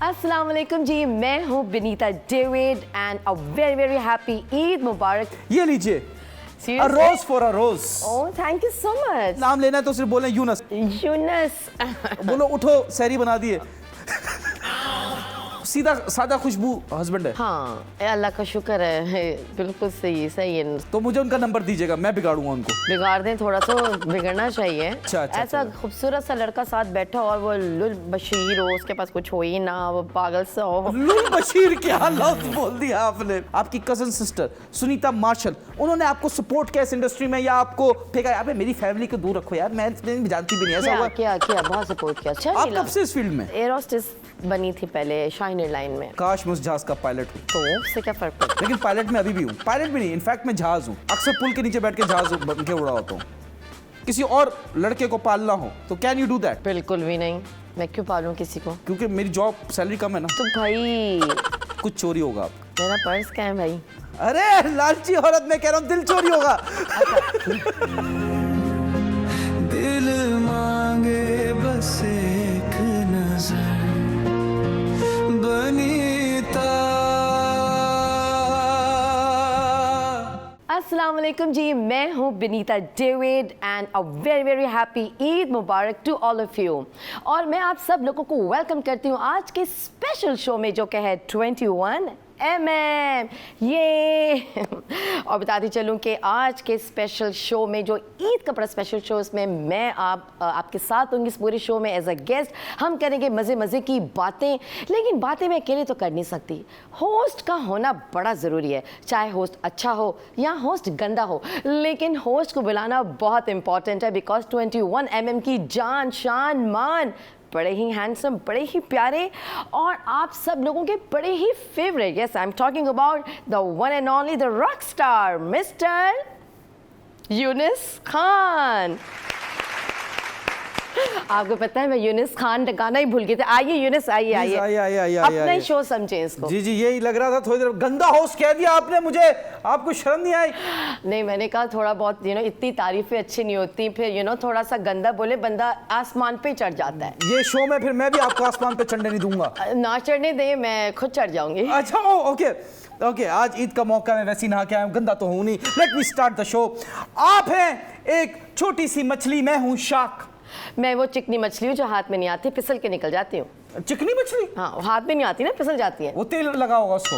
अस्सलाम वालेकुम जी, मैं हूँ Binita David and a very very happy Eid मुबारक। ये लीजिए Seriously? A rose for a rose। Oh, thank you so much. नाम लेना है तो सिर्फ बोलें यूनस। यूनस। बोलो उठो सहरी बना दिए। सीधा सादा खुशबू हस्बैंड है। हाँ, अल्लाह का शुक्र है, बिल्कुल सही सही है। तो मुझे उनका नंबर दीजिएगा, मैं बिगाड़ूंगा उनको। बिगाड़ दें थोड़ा तो बिगड़ना चाहिए। अच्छा, ऐसा खूबसूरत सा लड़का साथ बैठा और वो लुल बशीर हो, उसके पास कुछ हो ही ना, वो पागल सा हो। लुल बशीर क्या लफ्ज़ बोल दिया आपने। आपकी कजन सिस्टर सुनीता मार्शल, उन्होंने आपको सपोर्ट किया इस इंडस्ट्री में या आपको फेंका? यार मेरी फैमिली को दूर रखो यार, मैं जानती भी नहीं ऐसा हुआ। क्या बहुत सपोर्ट किया। अच्छा, आप कब से इस फील्ड में? एयर होस्टेस बनी थी पहले शाहीन एयरलाइन में। काश मैं उस जहाज का पायलट हूँ। तो उससे क्या फर्क पड़ता? लेकिन पायलट में अभी भी हूँ। पायलट भी नहीं, इनफैक्ट मैं जहाज हूँ। अक्सर पुल के नीचे बैठ के जहाज बन के उड़ा होता हूँ। किसी और लड़के को पालना हो तो कैन यू डू दैट? बिल्कुल भी नहीं, मैं क्यों पालूं किसी को? क्योंकि मेरी जॉब सैलरी कम है ना। तो भाई कुछ चोरी होगा आपका। मेरा पर्स क्या है भाई? अरे लालची औरत, मैं कह रहा हूँ दिल चोरी होगा। दिल मांगे बस एक नजर बनीता। अस्सलाम वालेकुम जी, मैं हूँ Binita David and a very very happy Eid Mubarak to all of you. और मैं आप सब लोगों को वेलकम करती हूँ आज के स्पेशल शो में जो है 21mm ये। और बताती चलूँ कि आज के स्पेशल शो में जो ईद का बड़ा स्पेशल शो, इसमें मैं आपके साथ होंगी इस पूरे शो में एज अ गेस्ट। हम करेंगे मज़े की बातें, लेकिन बातें मैं अकेले तो कर नहीं सकती। होस्ट का होना बड़ा ज़रूरी है, चाहे होस्ट अच्छा हो या होस्ट गंदा हो, लेकिन होस्ट को बुलाना बहुत इंपॉर्टेंट है। बिकॉज 21mm की जान शान मान, बड़े ही हैंडसम, बड़े ही प्यारे और आप सब लोगों के बड़े ही favourite, yes I am talking about the one and only the rock star mister Younis Khan. आपको पता है मैं यूनिस खान गाना ही भूल गई थी। आइए यूनिस, आइए अपना ही शो समझे इसको। जी यही लग रहा था। थोड़ी देर गंदा होस्ट कह दिया आपने मुझे, आपको शर्म नहीं आई? नहीं, मैंने कहा थोड़ा बहुत इतनी तारीफें अच्छी नहीं होती, फिर थोड़ा सा गंदा बोले बंदा आसमान पे चढ़ जाता है। ये शो में फिर मैं भी आपको आसमान पे चढ़ने नहीं दूंगा। ना चढ़ने दे, मैं खुद चढ़ जाऊंगी। अच्छा ओके, आज ईद का मौका है, वैसी नहा के आया हूं, गंदा तो हूं नहीं। Let me start the show. आप हैं एक छोटी सी मछली, मैं हूं शार्क। मैं वो चिकनी मछली हूँ जो हाथ में नहीं आती, फिसल के निकल जाती हूँ। चिकनी मछली? हाँ, हाथ में नहीं आती ना, फिसल जाती है। वो तेल लगा होगा उसको।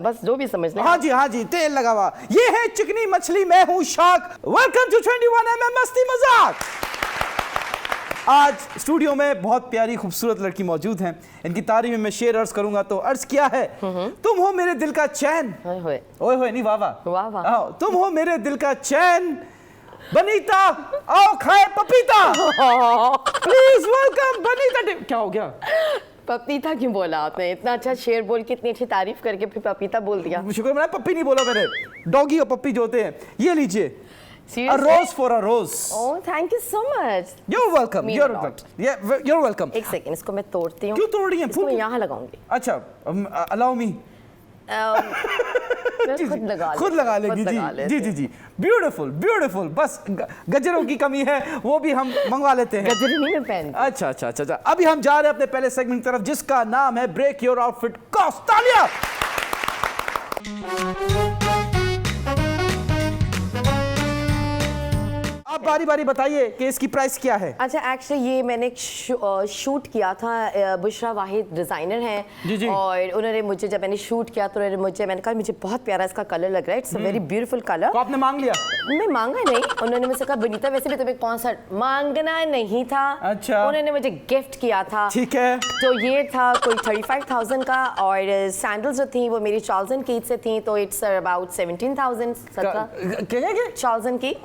बस जो भी समझ लें। हाँ जी, तेल लगा हुआ। ये है चिकनी मछली, मैं हूँ शार्क। वेलकम टू 21mm मस्ती मजाक। आज स्टूडियो में बहुत प्यारी खूबसूरत लड़की मौजूद हैं। इनकी तारीफ में मैं शेर अर्ज करूंगा तो अर्ज किया है, तुम हो मेरे दिल का चैन। ओए होए नहीं, वाह। तुम हो मेरे दिल का चैन, बनीता आओ खाए पपीता। Please welcome Banita. क्या हो गया? पपीता क्यों बोला आपने? इतना अच्छा शेर बोल के, इतनी अच्छी तारीफ करके फिर पपीता बोल दिया। शुक्र मैंने पप्पी नहीं बोला, मैंने डॉगी और पप्पी जो होते हैं। ये लीजिए A rose for a rose। Oh, thank you so much. You're welcome. You're welcome. एक सेकंड, इसको मैं तोड़ती हूँ। क्यों तोड़ रही हैं? इसको मैं यहाँ लगाऊंगी। अच्छा, allow me। खुद लगा लेगी। जी। ब्यूटीफुल। बस गजरों की कमी है, वो भी हम मंगवा लेते हैं। गजरी नहीं मैं पहनती। अच्छा। अभी हम जा रहे हैं अपने पहले सेगमेंट की तरफ, जिसका नाम है ब्रेक योर आउटफिट कॉस्ट। तालियां। आप बारी बताइए कि इसकी प्राइस क्या है? अच्छा, एक्चुअली ये मैंने एक शूट किया था। बुशरा वाहिद डिज़ाइनर हैं जी। और उन्होंने मुझे, जब मैंने शूट किया तो मैंने कहा मुझे बहुत प्यारा इसका कलर लग रहा है, it's a very beautiful colour. तो आपने मांग लिया? मैं मांगा नहीं, उन्होंने मुझसे कहा बनीता वैसे भी तुम्हें कौन सा मांगना नहीं था। अच्छा। उन्होंने मुझे गिफ्ट किया था। ठीक है। तो ये था कोई 35,000 का, और सैंडल्स जो थी वो मेरी चार्ल्स एंड कीथ से थी, तो it's about 17,000। Charles and Keith.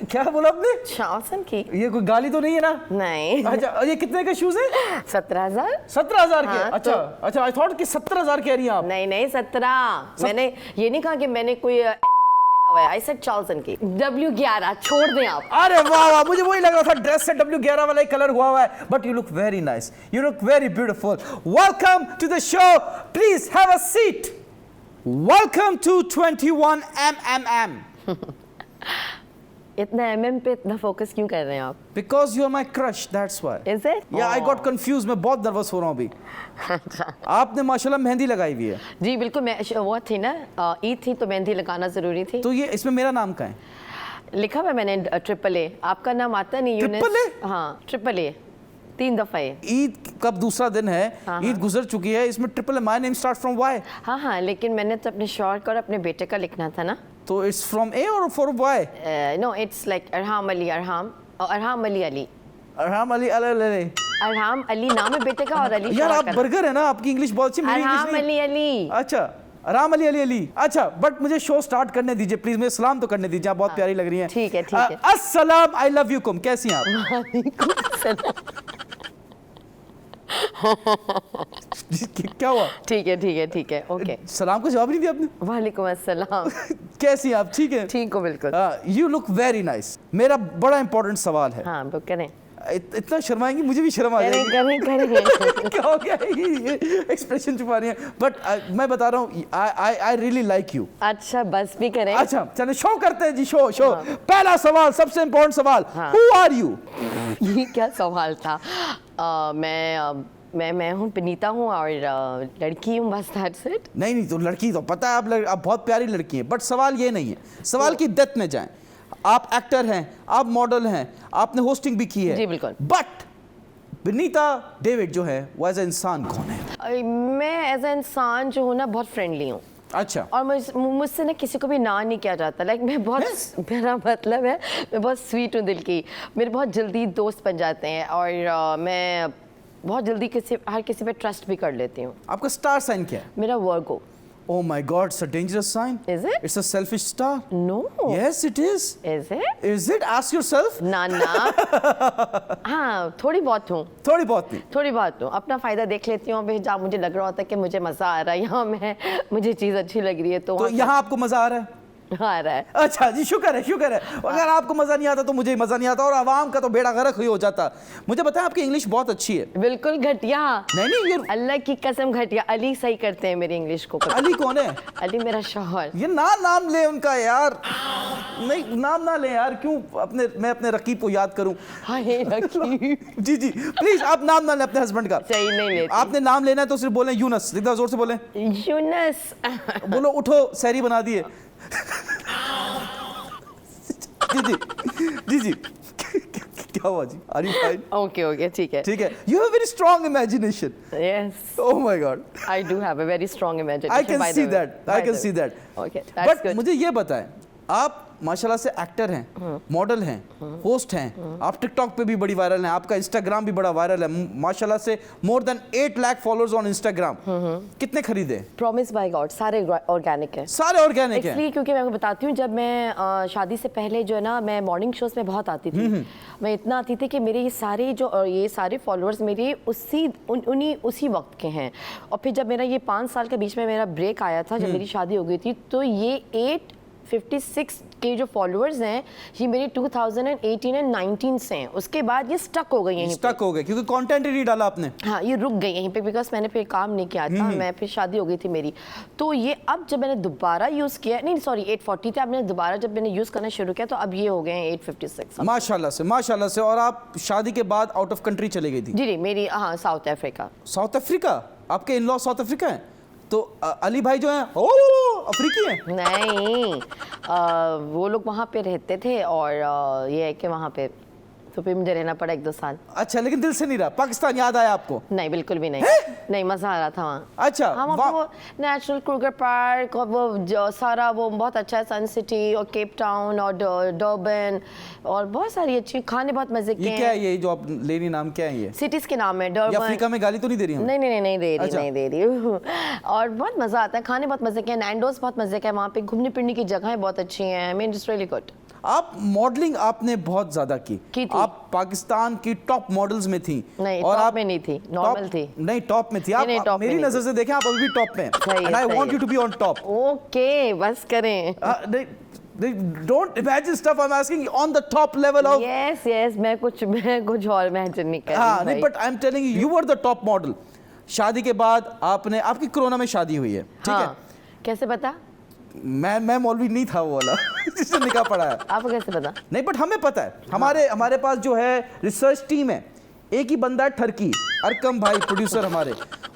क्या बोला आपने? Charles and Keith. ये कोई गाली तो नहीं है ना? नहीं। अच्छा, ये कितने के शूज हैं? 17,000। 17,000 के? हाँ, अच्छा, आई थॉट कि 17,000 कह रही हैं आप। नहीं 17। मैंने ये नहीं कहा कि मैंने कोई LV का पहना हुआ है। I said Charles and Keith. W11 छोड़ दें आप। अरे वाह, मुझे वही लग रहा था, ड्रेस से W11 वाला ही कलर हुआ है। But you look very nice, you look very beautiful. Welcome to the show, please have a seat. Welcome to 21mm। इतना एमएम पे इतना फोकस क्यों कर रहे हैं आप? Because you are my crush, that's why. Is it? या I got confuse, मैं बहुत नर्वस हो रहा हूँ अभी। आपने माशाल्लाह मेहंदी लगाई हुई है। जी बिल्कुल, मैं वो थी ना, ईद थी तो मेहंदी लगाना ज़रूरी थी। तो ये इसमें मेरा नाम कहाँ है? लिखा हुआ मैंने ट्रिपल ए, आपका नाम आता नहीं यूनिस? Triple A? हाँ ट्रिपल ए, 3 दफ़ा है। ईद कब दूसरा दिन है, हाँ, ईद गुजर चुकी है, इसमें triple A, my name start from Y. हाँ हाँ, लेकिन मैंने तो अपने शौहर का और अपने बेटे का लिखना था ना। तो इट्स फ्रॉम ए और for Y? No, it's like Arham Ali, Arham Ali Ali, Arham Ali Ali. Arham Ali नाम है बेटे का और अली यार शौहर आप का। बर्गर है ना, आपकी इंग्लिश बहुत अच्छी, मेरी इंग्लिश अरहाम नहीं। अली अली। अच्छा, राम अली अली अली। अच्छा, बट मुझे शो स्टार्ट करने दीजिए प्लीज, मुझे सलाम तो करने दीजिए, आप बहुत प्यारी लग रही हैं। ठीक है, ठीक है। अस्सलाम, आई लव यू कुम, कैसी हैं आप? क्या हुआ? ठीक है ठीक है ठीक है, ओके। सलाम का जवाब नहीं दिया आपने। वालेकुम अस्सलाम। कैसी हैं आप? ठीक है। ठीक हो बिल्कुल। You look very nice. मेरा बड़ा इंपॉर्टेंट सवाल है। हाँ वो करें। इतना शर्माएंगी, मुझे भी शर्म आ करें जाएगी। करें। क्या हो गया, ये एक्सप्रेशन छुपा रही है। बट मैं बता रहा हूँ, आई रियली लाइक यू। अच्छा बस भी करें। अच्छा चलो शो करते हैं जी, शो। पहला सवाल, सबसे इंपॉर्टेंट सवाल, हाँ। Who are you? ये क्या सवाल था? मैं हूँ पनीता हूँ और लड़की हूँ, बस दैट्स इट। नहीं तो लड़की तो पता है, आप बहुत प्यारी लड़की हैं, बट सवाल ये नहीं है। सवाल की डेप्थ में जाएं। आप एक्टर हैं, आप मॉडल हैं, आपने होस्टिंग भी की है। जी बिल्कुल। बट विनीता डेविड जो है वो एज ए इंसान कौन है? मैं एज ए इंसान जो हूँ ना, बहुत फ्रेंडली हूँ। अच्छा। और मुझसे ना किसी को भी ना नहीं किया जाता। लाइक मैं बहुत मेरा मतलब है, मैं बहुत स्वीट हूँ दिल की। मेरे बहुत जल्दी दोस्त बन जाते हैं और मैं बहुत जल्दी हर किसी पे ट्रस्ट भी कर लेती हूँ। आपका स्टार साइन क्या है? मेरा वर्गो। Oh my God, it's a dangerous sign. Is it? It's a selfish star. No. Yes, it is. Is it? Is it? Ask yourself. ना हाँ थोड़ी बहुत हूँ। थोड़ी बहुत नहीं। थोड़ी बात हूँ, अपना फ़ायदा देख लेती हूँ। अभी जहाँ मुझे लग रहा होता है कि मुझे मज़ा आ रहा है, यहाँ मुझे चीज़ अच्छी लग रही है तो यहाँ आपको मजा आ रहा है? आ रहा है। अच्छा जी, शुक्र है। अगर आपको मजा नहीं आता तो मुझे मजा नहीं आता, और आवाम का तो बेड़ा गर्क ही हो जाता। मुझे बताएं, आपकी इंग्लिश बहुत अच्छी है। बिल्कुल घटिया नहीं, ये अल्लाह की कसम घटिया। अली सही करते हैं मेरी इंग्लिश को। अली कौन है? अली मेरा शौहर। ये नाम ले उनका यार। नहीं, नाम ना ले यार, क्यों मैं अपने रकीब को याद करूं? हाँ ये रकीब। जी प्लीज, आप नाम ना ले अपने हस्बैंड का। सही नहीं लेती। आपने नाम लेना है तो सिर्फ बोलें यूनस, एकदम जोर से बोलें। यूनस। बोलो उठो, सहरी बना दिए। जी क्या हुआ जी? Are you fine? ओके ठीक है। You have very strong imagination. Yes, oh my god, I do have a very strong imagination. I can see that. Okay, but मुझे ये बताएं, आप माशाल्लाह से एक्टर हैं, मॉडल हैं, होस्ट हैं, आप टिकटॉक पे भी बड़ी वायरल हैं, आपका इंस्टाग्राम भी बड़ा वायरल है माशाल्लाह से। More than 8 lakh followers on Instagram. कितने खरीदे? प्रॉमिस बाय गॉड सारे ऑर्गेनिक है। सारे ऑर्गेनिक हैं? इसलिए क्योंकि मैं आपको बताती हूँ, जब मैं शादी से पहले जो है ना, मैं मॉर्निंग शोज में बहुत आती थी। मैं इतना आती थी कि मेरे ये सारे फॉलोअर्स मेरे उसी वक्त के हैं। और फिर जब मेरा ये 5 साल के बीच में मेरा ब्रेक आया था, जब मेरी शादी हो गई थी, तो ये 856 के जो फॉलोअर्स हैं, ये मेरे 2018 एंड 19 से हैं। उसके बाद ये स्टक हो गई यहीं स्टक हो गए क्योंकि कंटेंट ही नहीं डाला आपने। हाँ, ये रुक गई यहीं पे, बिकॉज मैंने फिर काम नहीं किया था। मैं फिर शादी हो गई थी मेरी, तो ये अब जब मैंने दोबारा यूज़ किया, नहीं सॉरी 840 थे, अब मैंने दोबारा जब मैंने यूज़ करना शुरू किया तो अब ये हो गए हैं 856। माशाल्लाह से। और आप शादी के बाद आउट ऑफ कंट्री चले गई थी? जी मेरी हाँ साउथ अफ्रीका। South Africa? आपके इन लॉ साउथ अफ्रीका हैं? तो अली भाई जो हैं ओ अफ्रीकी हैं? नहीं, वो लोग वहाँ पे रहते थे और ये है कि वहाँ पे तो फिर मुझे रहना पड़ा 1-2 साल। अच्छा, लेकिन दिल से नहीं रहा? पाकिस्तान याद आया आपको? नहीं, बिल्कुल भी नहीं। नहीं, मज़ा आ रहा था वहाँ। अच्छा, हम वो नेशनल क्रूगर पार्क और वो सारा वो बहुत अच्छा है, सन सिटी और केप टाउन और डर्बन और बहुत सारी अच्छी खाने, बहुत मजे के। ये क्या है, ये जो आप लेनी नाम क्या है? ये सिटीज के नाम है। डर्बन। अफ्रीका में गाली तो नहीं दे रही हम? नहीं दे रही और बहुत मजा आता है, खाने बहुत मजे के हैं। नैंडोस बहुत मजे का है, वहाँ पे घूमने फिरने की जगहें बहुत अच्छी हैं। I mean it's really good. आप मॉडलिंग आपने बहुत ज्यादा की थी। आप पाकिस्तान की टॉप मॉडल्स में थी। नहीं, और टॉप आप में नहीं थी, नॉर्मल थी। नहीं, टॉप में थी आप। टॉप मेरी नजर से देखें, आप अभी भी टॉप में हैं। And I want you to be on top. Okay, बस करें। Don't imagine stuff. I'm asking on the top level of. Yes, मैं कुछ और इमेजिन नहीं कर रही। हाँ नहीं, but I'm telling you, you were the top model. शादी के बाद आपकी कोरोना में शादी हुई है, ठीक है? कैसे पता? मैं मौलवी नहीं था वो वाला जिसने निकाह पढ़ाया। आपको कैसे पता? नहीं बट हमें पता है, हमारे पास जो है रिसर्च टीम है, एक ही बंदा है ठरकी, अरकम भाई प्रोड्यूसर हमारे,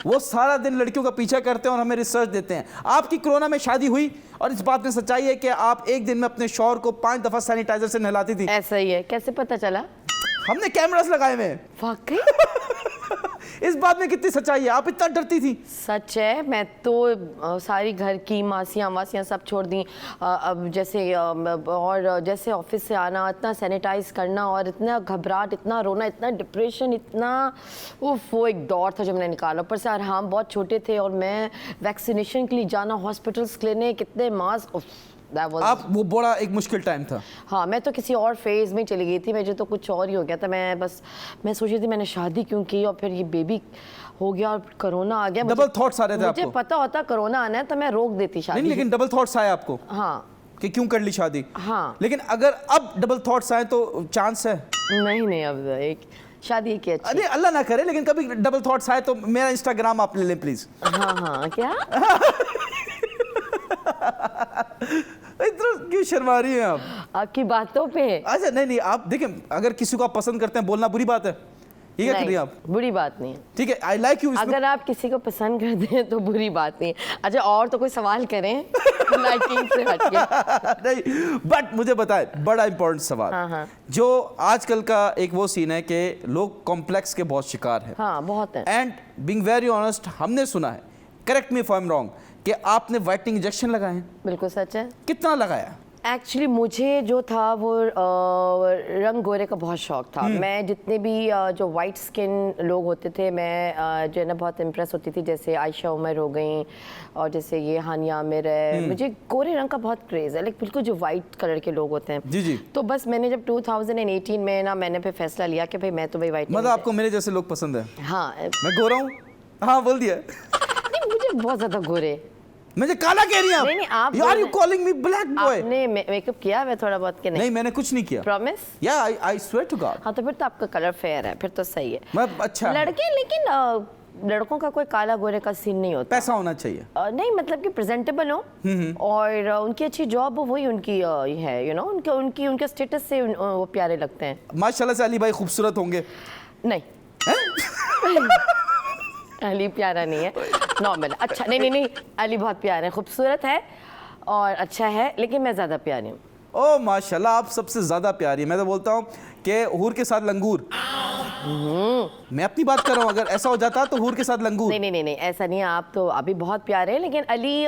वो सारा दिन लड़कियों का पीछा करते हैं और हमें रिसर्च देते हैं। आपकी कोरोना में शादी हुई और इस बात में सच्चाई है कि आप एक दिन में अपने शौहर को 5 दफा सैनिटाइजर से नहलाती थी। ऐसा ही है, कैसे पता चला? हमने कैमरास लगाए हुए हैं। वाकई? इस बात में कितनी सच्चाई है? आप इतना डरती थी? सच है, मैं तो सारी घर की मासियाँ सब छोड़ दी। अब जैसे और जैसे ऑफिस से आना, इतना सैनिटाइज करना और इतना घबराहट, इतना रोना, इतना डिप्रेशन, इतना वो एक दौर था जो मैंने निकाला। ऊपर से अरहाम बहुत छोटे थे और मैं वैक्सीनेशन के लिए जाना, हॉस्पिटल्स क्लिनिक, कितने मास्क, आप वो बड़ा एक मुश्किल टाइम था। हाँ, मैं तो किसी और फेज में चली गई थी, मुझे तो कुछ और ही हो गया था। मैं सोच रही थी मैंने शादी क्यों की और फिर ये बेबी हो गया और कोरोना आ गया। डबल थॉट्स आ रहे थे आपको? मुझे पता होता कोरोना आना है तो मैं रोक देती शादी। नहीं, लेकिन डबल थॉट्स आए आपको? हाँ। कि क्यों कर ली शादी? हाँ। लेकिन अगर अब डबल थॉट्स आए तो चांस है? नहीं, अब एक शादी की अच्छी। अरे अल्लाह ना करे, लेकिन कभी डबल थॉट्स आए तो मेरा इंस्टाग्राम आप ले लें प्लीज। हाँ, क्या? इतना क्यों शर्मा रही हैं आप? आपकी बातों पे? अच्छा नहीं, आप देखिए, अगर किसी को आप पसंद करते हैं, बोलना बुरी बात है? ये क्या कर रही हैं आप? बुरी बात नहीं है। ठीक है, आई लाइक यू। अगर आप किसी को पसंद करते हैं तो बुरी बात नहीं है। अच्छा, और तो कोई सवाल करें लाइकिंग से हटके। नहीं, बट मुझे बताएं, बड़ा इंपॉर्टेंट सवाल। हाँ। जो आजकल का एक वो सीन है कि लोग कॉम्प्लेक्स के बहुत शिकार हैं। हाँ, बहुत है। एंड बीइंग वेरी ऑनेस्ट, हमने सुना है, correct me if I am wrong, कि आपने व्हाइटनिंग इंजेक्शन लगाए हैं। बिल्कुल सच है। कितना लगाया? एक्चुअली मुझे जो था वो रंग गोरे का बहुत शौक था। मैं जितने भी जो वाइट स्किन लोग होते थे, मैं जो है ना बहुत इम्प्रेस होती थी। जैसे आयशा उमर हो गई और जैसे ये हानिया आमिर है। मुझे गोरे रंग का बहुत क्रेज़ है, लाइक बिल्कुल जो वाइट कलर के लोग होते हैं। जी। तो बस मैंने जब 2018 में ना मैंने फिर फैसला लिया कि भाई मैं तो भाई वाइट। मतलब आपको मेरे जैसे लोग पसंद है? हाँ। मैं गोरा हूँ? हाँ, बोल दिया। नहीं, मुझे बहुत ज़्यादा गोरे। मुझे काला कह रही हैं आप? नहीं, आप यार, you calling me black boy? आपने मेकअप किया है थोड़ा बहुत के? नहीं, मैंने कुछ नहीं किया। प्रॉमिस? या आई स्वेयर टू गॉड। हाँ, तो फिर तो आपका कलर फेयर है, फिर तो सही है। मैं अच्छा लड़के, लेकिन लड़कों का कोई काला गोरे का सीन नहीं होता। पैसा होना चाहिए। नहीं, मतलब कि प्रेजेंटेबल हो और उनकी अच्छी जॉब हो, वही उनकी है, यू नो, उनके स्टेटस से वो प्यारे लगते हैं। माशाल्लाह से अली भाई खूबसूरत होंगे? नहीं, अली प्यारा नहीं है, नॉर्मल। अच्छा, नहीं, अली बहुत प्यारा है, खूबसूरत है और अच्छा है, लेकिन मैं ज़्यादा प्यारी हूँ। ओ माशाल्लाह, आप सबसे ज़्यादा प्यारी है। मैं तो बोलता हूँ कि हूर के साथ लंगूर। मैं अपनी बात कर रहा हूँ, अगर ऐसा हो जाता तो हूर के साथ लंगूर। नहीं, ऐसा नहीं है। आप तो अभी बहुत प्यारे हैं, लेकिन अली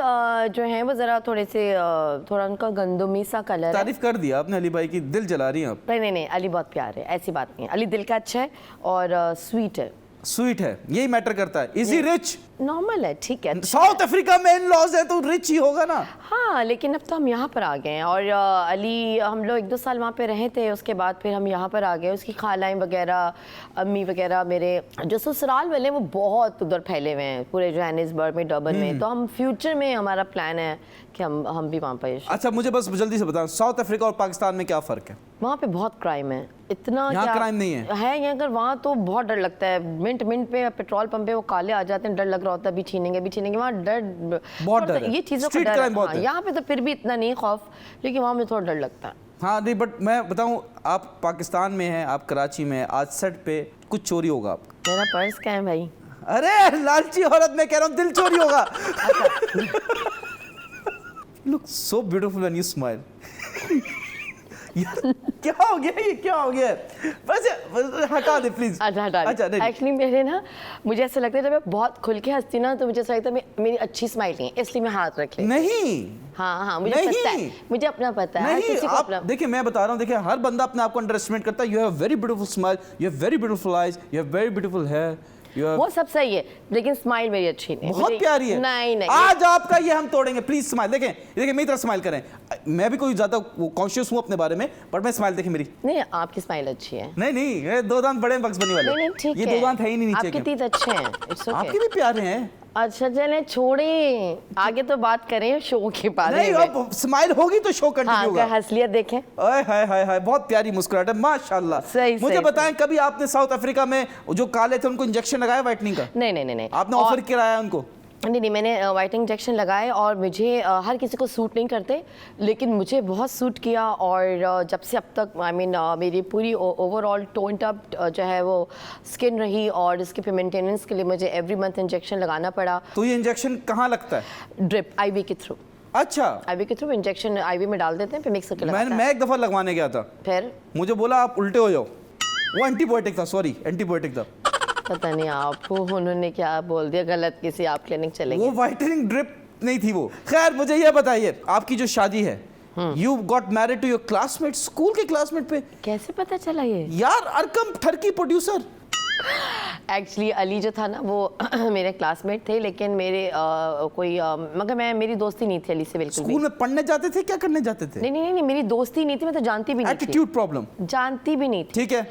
जो है वो ज़रा थोड़ा उनका गंदमी सा कलर है। तारीफ कर दिया आपने अली भाई की, दिल जला रही हैं आप। नहीं, अली बहुत प्यारे है, ऐसी बात नहीं है। अली दिल का अच्छा है और स्वीट है। स्वीट है, यही मैटर करता है। Is he rich? नॉर्मल है, ठीक है। साउथ अफ्रीका में इन लॉज है तो रिच ही होगा ना। हाँ, लेकिन अब तो हम यहाँ पर आ गए हैं और अली, हम लोग 1-2 साल वहाँ पे रहे थे, उसके बाद फिर हम यहाँ पर आ गए। उसकी खालाएँ वगैरह, अम्मी वगैरह, मेरे जो ससुराल वाले वो बहुत उधर फैले हुए हैं, पूरे जोहानिसबर्ग में, डर्बन में। तो हम फ्यूचर में हमारा प्लान है कि हम भी वहाँ पर। अच्छा, मुझे बस जल्दी से बताओ, साउथ अफ्रीका और पाकिस्तान में क्या फ़र्क है? वहाँ पे बहुत क्राइम है, इतना यहाँ क्या क्राइम नहीं है? ये अगर वहाँ तो बहुत डर लगता है। मिनट पे पेट्रोल पंप पे वो काले आ जाते हैं, डर लग रहा होता है भी छीनेंगे। वहाँ डर, बहुत डर है। ये चीज़ों का स्ट्रीट क्राइम बहुत है। यहाँ पे तो फिर भी इतना नहीं खौफ, लेकिन वहाँ में थोड़ा डर लगता है। हाँ नहीं, बट मैं बताऊँ, आप पाकिस्तान में हैं, आप कराची में हैं, आज सेट पे कुछ चोरी होगा आपका। मेरा पर्स क्या है भाई? अरे लालची औरत, मैं कह रहा हूँ दिल चोरी होगा। Look so beautiful when you smile. यार क्या हो गया, ये क्या हो गया? बस हटा दे प्लीज। अच्छा, एक्चुअली मेरे ना, मुझे ऐसा लगता है जब मैं बहुत खुल के हंसती ना तो मुझे ऐसा लगता है मेरी अच्छी स्माइल नहीं है, इसलिए मैं हाथ रख लेती। नहीं, हाँ, मुझे पता है, मुझे अपना पता है। नहीं, आप देखिए, मैं बता रहा हूँ, देखिए हर बंदा अपने आप को अंडर एस्टिमेट करता है। You have very beautiful smile, you have very beautiful eyes, you have very beautiful hair, वो सब सही है, लेकिन स्माइल मेरी अच्छी नहीं, बहुत प्यारी है। नहीं, आज आपका ये हम तोड़ेंगे। प्लीज स्माइल देखें, मेरी तरह स्माइल करें। मैं भी कोई ज्यादा कॉन्शियस हूँ अपने बारे में, बट मैं स्माइल देखें मेरी। नहीं, आपकी स्माइल अच्छी है। नहीं, ये 2 दांत बड़े बक्स बनी वाले। नहीं, ठीक है, ये 2 दांत है ही नहीं नीचे के। आपके तीत अच्छे हैं, आपके भी प्यारे हैं। अच्छा, चलें छोड़ें, आगे तो बात करें शो के बारे में। नहीं, अब स्माइल होगी तो शो कंटिन्यू होगा। हंसलियत देखें। ओए हाय, बहुत प्यारी मुस्कुराहट है, माशाल्लाह। सही, मुझे बताएं, कभी आपने साउथ अफ्रीका में जो काले थे उनको इंजेक्शन लगाया व्हाइटनिंग का? नहीं। आपने ऑफर कराया उनको? नहीं, मैंने वाइटनिंग इंजेक्शन लगाए और मुझे हर किसी को सूट नहीं करते, लेकिन मुझे बहुत सूट किया। और जब से अब तक मेरी पूरी ओवरऑल टोन्ड अप जो है वो स्किन रही, और इसके पे मेंटेनेंस के लिए मुझे एवरी मंथ इंजेक्शन लगाना पड़ा। तो ये इंजेक्शन कहाँ लगता है? ड्रिप आईवी के थ्रू। अच्छा, आईवी के थ्रू इंजेक्शन आईवी में डाल देते हैं, फिर मिक्स करके लगाते हैं। मैं एक दफ़ा लगवाने गया था, फिर मुझे बोला आप उल्टे हो जाओ। वो एंटीबायोटिक था, सॉरी एंटीबायोटिक था। पता नहीं आपको उन्होंने क्या बोल दिया गलत, किसी आप क्लिनिक चले वो गए। वाइटनिंग ड्रिप नहीं थी वो। खैर मुझे ये बताइए, आपकी जो शादी है, you got married to your classmate, school के क्लासमेट पे? कैसे पता चला ये? यार अरकम ठरकी प्रोड्यूसर। एक्चुअली अली जो था ना वो मेरे क्लासमेट थे, लेकिन मेरे मगर मेरी दोस्ती नहीं थी अली से बिल्कुल भी। स्कूल में पढ़ने जाते थे, क्या करने जाते थे? नहीं, मेरी दोस्ती नहीं थी, मैं तो जानती भी नहीं थी। Attitude problem. जानती भी नहीं थी। ठीक है।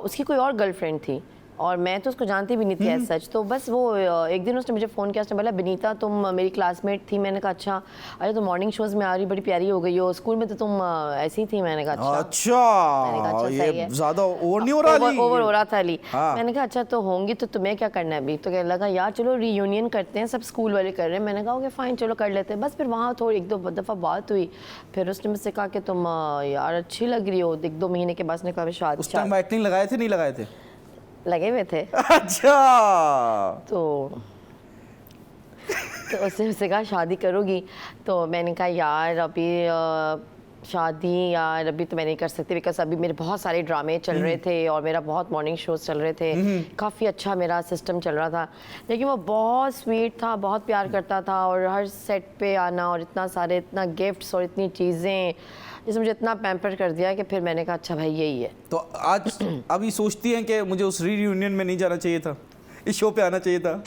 उसकी कोई और गर्लफ्रेंड थी और मैं तो उसको जानती भी नहीं थी एज सच। तो बस वो एक दिन उसने मुझे फ़ोन किया, उसने बोला बिनीता तुम मेरी क्लासमेट थी। मैंने कहा अच्छा। अरे तो मॉर्निंग शोज़ में आ रही, बड़ी प्यारी हो गई हो, स्कूल में तो तुम ऐसी ही थी। मैंने कहा अच्छा। मैंने कहा अच्छा, सही ये है। ज्यादा ओवर नहीं हो रहा अली? ओवर हो रहा था अली। हाँ। मैंने कहा अच्छा तो होंगी तो तुम्हें क्या करना है अभी? तो कहने लगा यार चलो रीयूनियन करते हैं, सब स्कूल वाले कर रहे हैं। मैंने कहा ओके फाइन चलो कर लेते हैं। बस फिर वहाँ थोड़ी एक दो दफ़ा बात हुई, फिर उसने मुझसे कहा कि तुम यार अच्छी लग रही हो। 1-2 महीने के बाद उसने कहा शादी। उस टाइम वाइटनिंग लगाए थे नहीं लगाए थे? लगे हुए थे। अच्छा। तो उसने मुझसे कहा शादी करोगी? तो मैंने कहा यार अभी शादी यार अभी तो मैं नहीं कर सकती, बिकॉज अभी मेरे बहुत सारे ड्रामे चल रहे थे और मेरा बहुत मॉर्निंग शोज चल रहे थे। काफ़ी अच्छा मेरा सिस्टम चल रहा था, लेकिन वो बहुत स्वीट था, बहुत प्यार करता था और हर सेट पे आना और इतना गिफ्ट्स और इतनी चीज़ें, जिसने मुझे इतना पैम्पर कर दिया कि फिर मैंने कहा अच्छा भाई यही है। तो आज अभी सोचती हैं कि मुझे उस रीयूनियन में नहीं जाना चाहिए था, इस शो पे आना चाहिए था?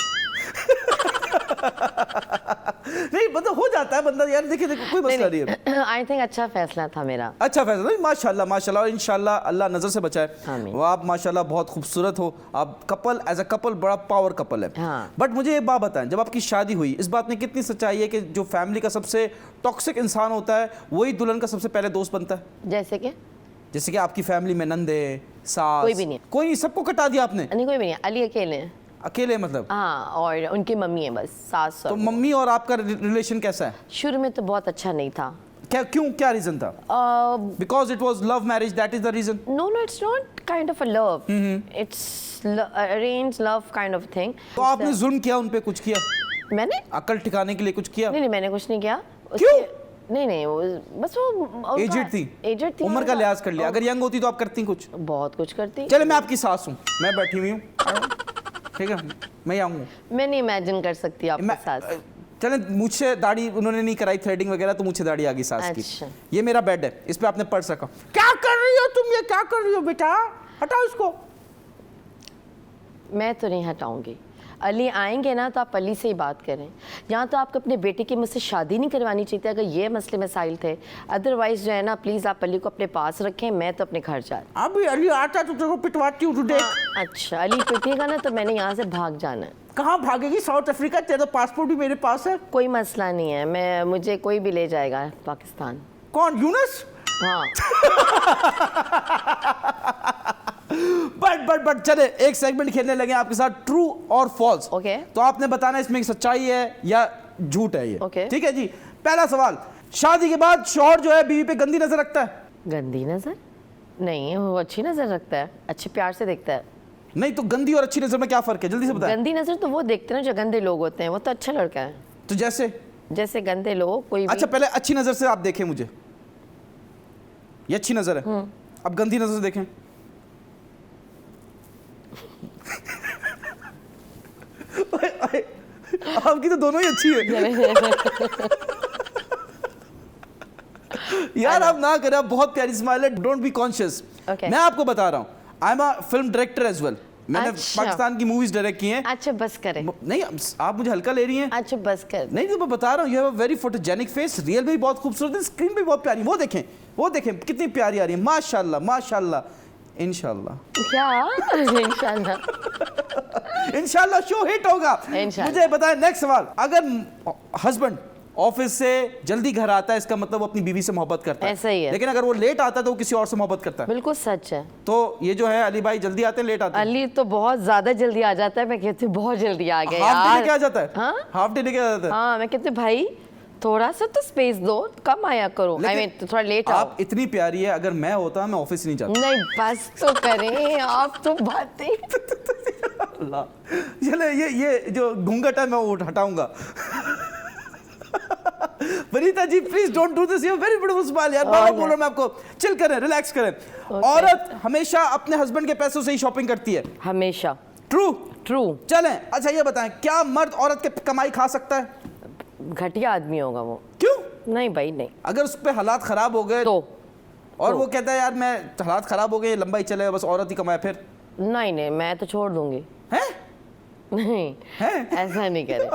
नहीं मतलब हो जाता है बंदा, यार देखिए कोई मसला नहीं है। आई थिंक अच्छा फैसला था मेरा। अच्छा फैसला नहीं, माशाल्लाह माशाल्लाह, और इंशाल्लाह अल्लाह नज़र से बचाए। आमीन। वो आप माशाल्लाह बहुत खूबसूरत हो, आप कपल एज अ कपल बड़ा पावर कपल है। हाँ। बट मुझे एक बात बताएं, जब आपकी शादी हुई, इस बात में कितनी सच्चाई है कि जो फैमिली का सबसे टॉक्सिक इंसान होता है वही दुल्हन का सबसे पहले दोस्त बनता है? जैसे कि आपकी फैमिली में नंदे, सास, कोई भी नहीं। कोई नहीं, सबको कटा दिया आपने? नहीं कोई भी नहीं, अली अकेले हैं। अकेले मतलब? हाँ, और उनकी मम्मी है बस, सास। तो मम्मी और आपका रिलेशन कैसा है? शुरू में तो बहुत अच्छा नहीं था। क्या रीजन था? Because it was love marriage, that is the reason? No it's not kind of a love, it's arrange love kind of thing. तो आपने जुल्म किया उन पे, कुछ किया? मैंने अकल ठिकाने के लिए कुछ किया? नहीं मैंने कुछ नहीं किया। क्यों? नहीं बस वो एजेड थी, उम्र का लिहाज कर लिया। अगर यंग होती तो आप करती कुछ? बहुत कुछ करती। चले मैं आपकी सास हूँ, मैं बैठी हुई हूँ, ठीक है, मैं आऊँगा। मैं नहीं इमेजिन कर सकती आपके साथ। चले मुझसे दाढ़ी उन्होंने नहीं कराई, थ्रेडिंग वगैरह, तो मुझे दाढ़ी आ गई सास अच्छा। की। ये मेरा बेड है, इस पे आपने पर्स रखा। क्या कर रही हो तुम, ये क्या कर रही हो बेटा, हटाओ इसको। मैं तो नहीं हटाऊंगी। अली आएंगे ना तो आप अली से ही बात करें। यहाँ तो आपको अपने बेटे की मुझसे शादी नहीं करवानी चाहिए थी अगर ये मसले मसाइल थे। अदरवाइज जो है ना प्लीज़ आप अली को अपने पास रखें, मैं तो अपने घर जा। अभी अली आता तो तेरे को पिटवाती हूँ, देख। अच्छा अली पिटेगा ना तो मैंने यहाँ से भाग जाना है। कहाँ भागेगी, साउथ अफ्रीका, तेरा तो पासपोर्ट भी मेरे पास है। कोई मसला नहीं है, मुझे कोई भी ले जाएगा पाकिस्तान। कौन, यूनुस? हाँ। बट चले एक सेगमेंट खेलने लगे आपके साथ, ट्रू और फॉल्स। ओके। तो आपने बताना इसमें सच्चाई है या झूठ है ये। ओके। ठीक है जी। पहला सवाल, शादी के बाद शौहर जो है बीवी पे गंदी नजर रखता है? गंदी नजर नहीं, वो अच्छी नजर रखता है, अच्छे प्यार से देखता है। नहीं तो गंदी और अच्छी नजर में क्या फर्क है, जल्दी से बताएं। गंदी नजर तो वो देखते हैं जो गंदे लोग होते हैं, वो तो अच्छा लड़का है। तो जैसे गंदे लोग कोई भी। अच्छा पहले अच्छी नजर से आप देखें मुझे, ये अच्छी नजर है, अब गंदी नजर से देखें। आपकी तो दोनों ही अच्छी है। यार आप ना करें, आप बहुत प्यारी स्माइल है, डोंट बी कॉन्शियस। Okay. मैं आपको बता रहा हूँ, I am a film director as well. मैंने अच्छा। पाकिस्तान की मूवीज डायरेक्ट की हैं। अच्छा बस करें। नहीं आप मुझे हल्का ले रही हैं। अच्छा बस कर। नहीं तो मैं बता रहा हूँ, you have a very photogenic face, real में भी बहुत खूबसूरत है, स्क्रीन पे भी बहुत प्यारी। वो देखें कितनी प्यारी आ रही है, माशाल्लाह माशाल्लाह। इंशाल्लाह क्या इंशाल्लाह शो हिट होगा। इंशाल्लाह। मुझे बताएं नेक्स्ट सवाल, अगर हस्बैंड ऑफिस से जल्दी घर आता है इसका मतलब वो अपनी बीवी से मोहब्बत करता है। ऐसा ही है। लेकिन अगर वो लेट आता है तो वो किसी और से मोहब्बत करता है। बिल्कुल सच है। तो ये जो है अली भाई जल्दी आते हैं लेट आते हैं? अली तो बहुत ज्यादा जल्दी आ जाता है, मैं कहती हूँ बहुत जल्दी आ गया हाफ डे यार। लेके आ जाता है? हाँ? हाफ डे लेके आ जाता है? हाँ, मैं कहती हूँ भाई थोड़ा सा तो स्पेस दो, कम आया करो। आई मीन थोड़ा लेट आओ। आप इतनी प्यारी है, अगर मैं होता मैं ऑफिस नहीं जाता। नहीं बस तो करें आप तो बातें। अल्लाह, चले ये जो घूंघट है मैं वो हटाऊंगा। Vanita ji please don't do this, you very beautiful smile यार। बार बोल रहा मैं आपको, चिल करें, रिलैक्स करें। औरत हमेशा अपने हस्बैंड के पैसों से ही शॉपिंग करती है। हमेशा। ट्रू? ट्रू। चलें, अच्छा ये बताएं, क्या मर्द औरत के कमाई खा सकता है? घटिया आदमी होगा वो। क्यों? नहीं भाई नहीं। अगर उस पे हालात खराब हो गए तो और वो कहता है यार मैं हालात खराब हो गए, लंबा ही चलेगा, बस औरत ही कमाए, फिर? नहीं नहीं, मैं तो छोड़ दूंगी। हैं? नहीं हैं? ऐसा नहीं करे।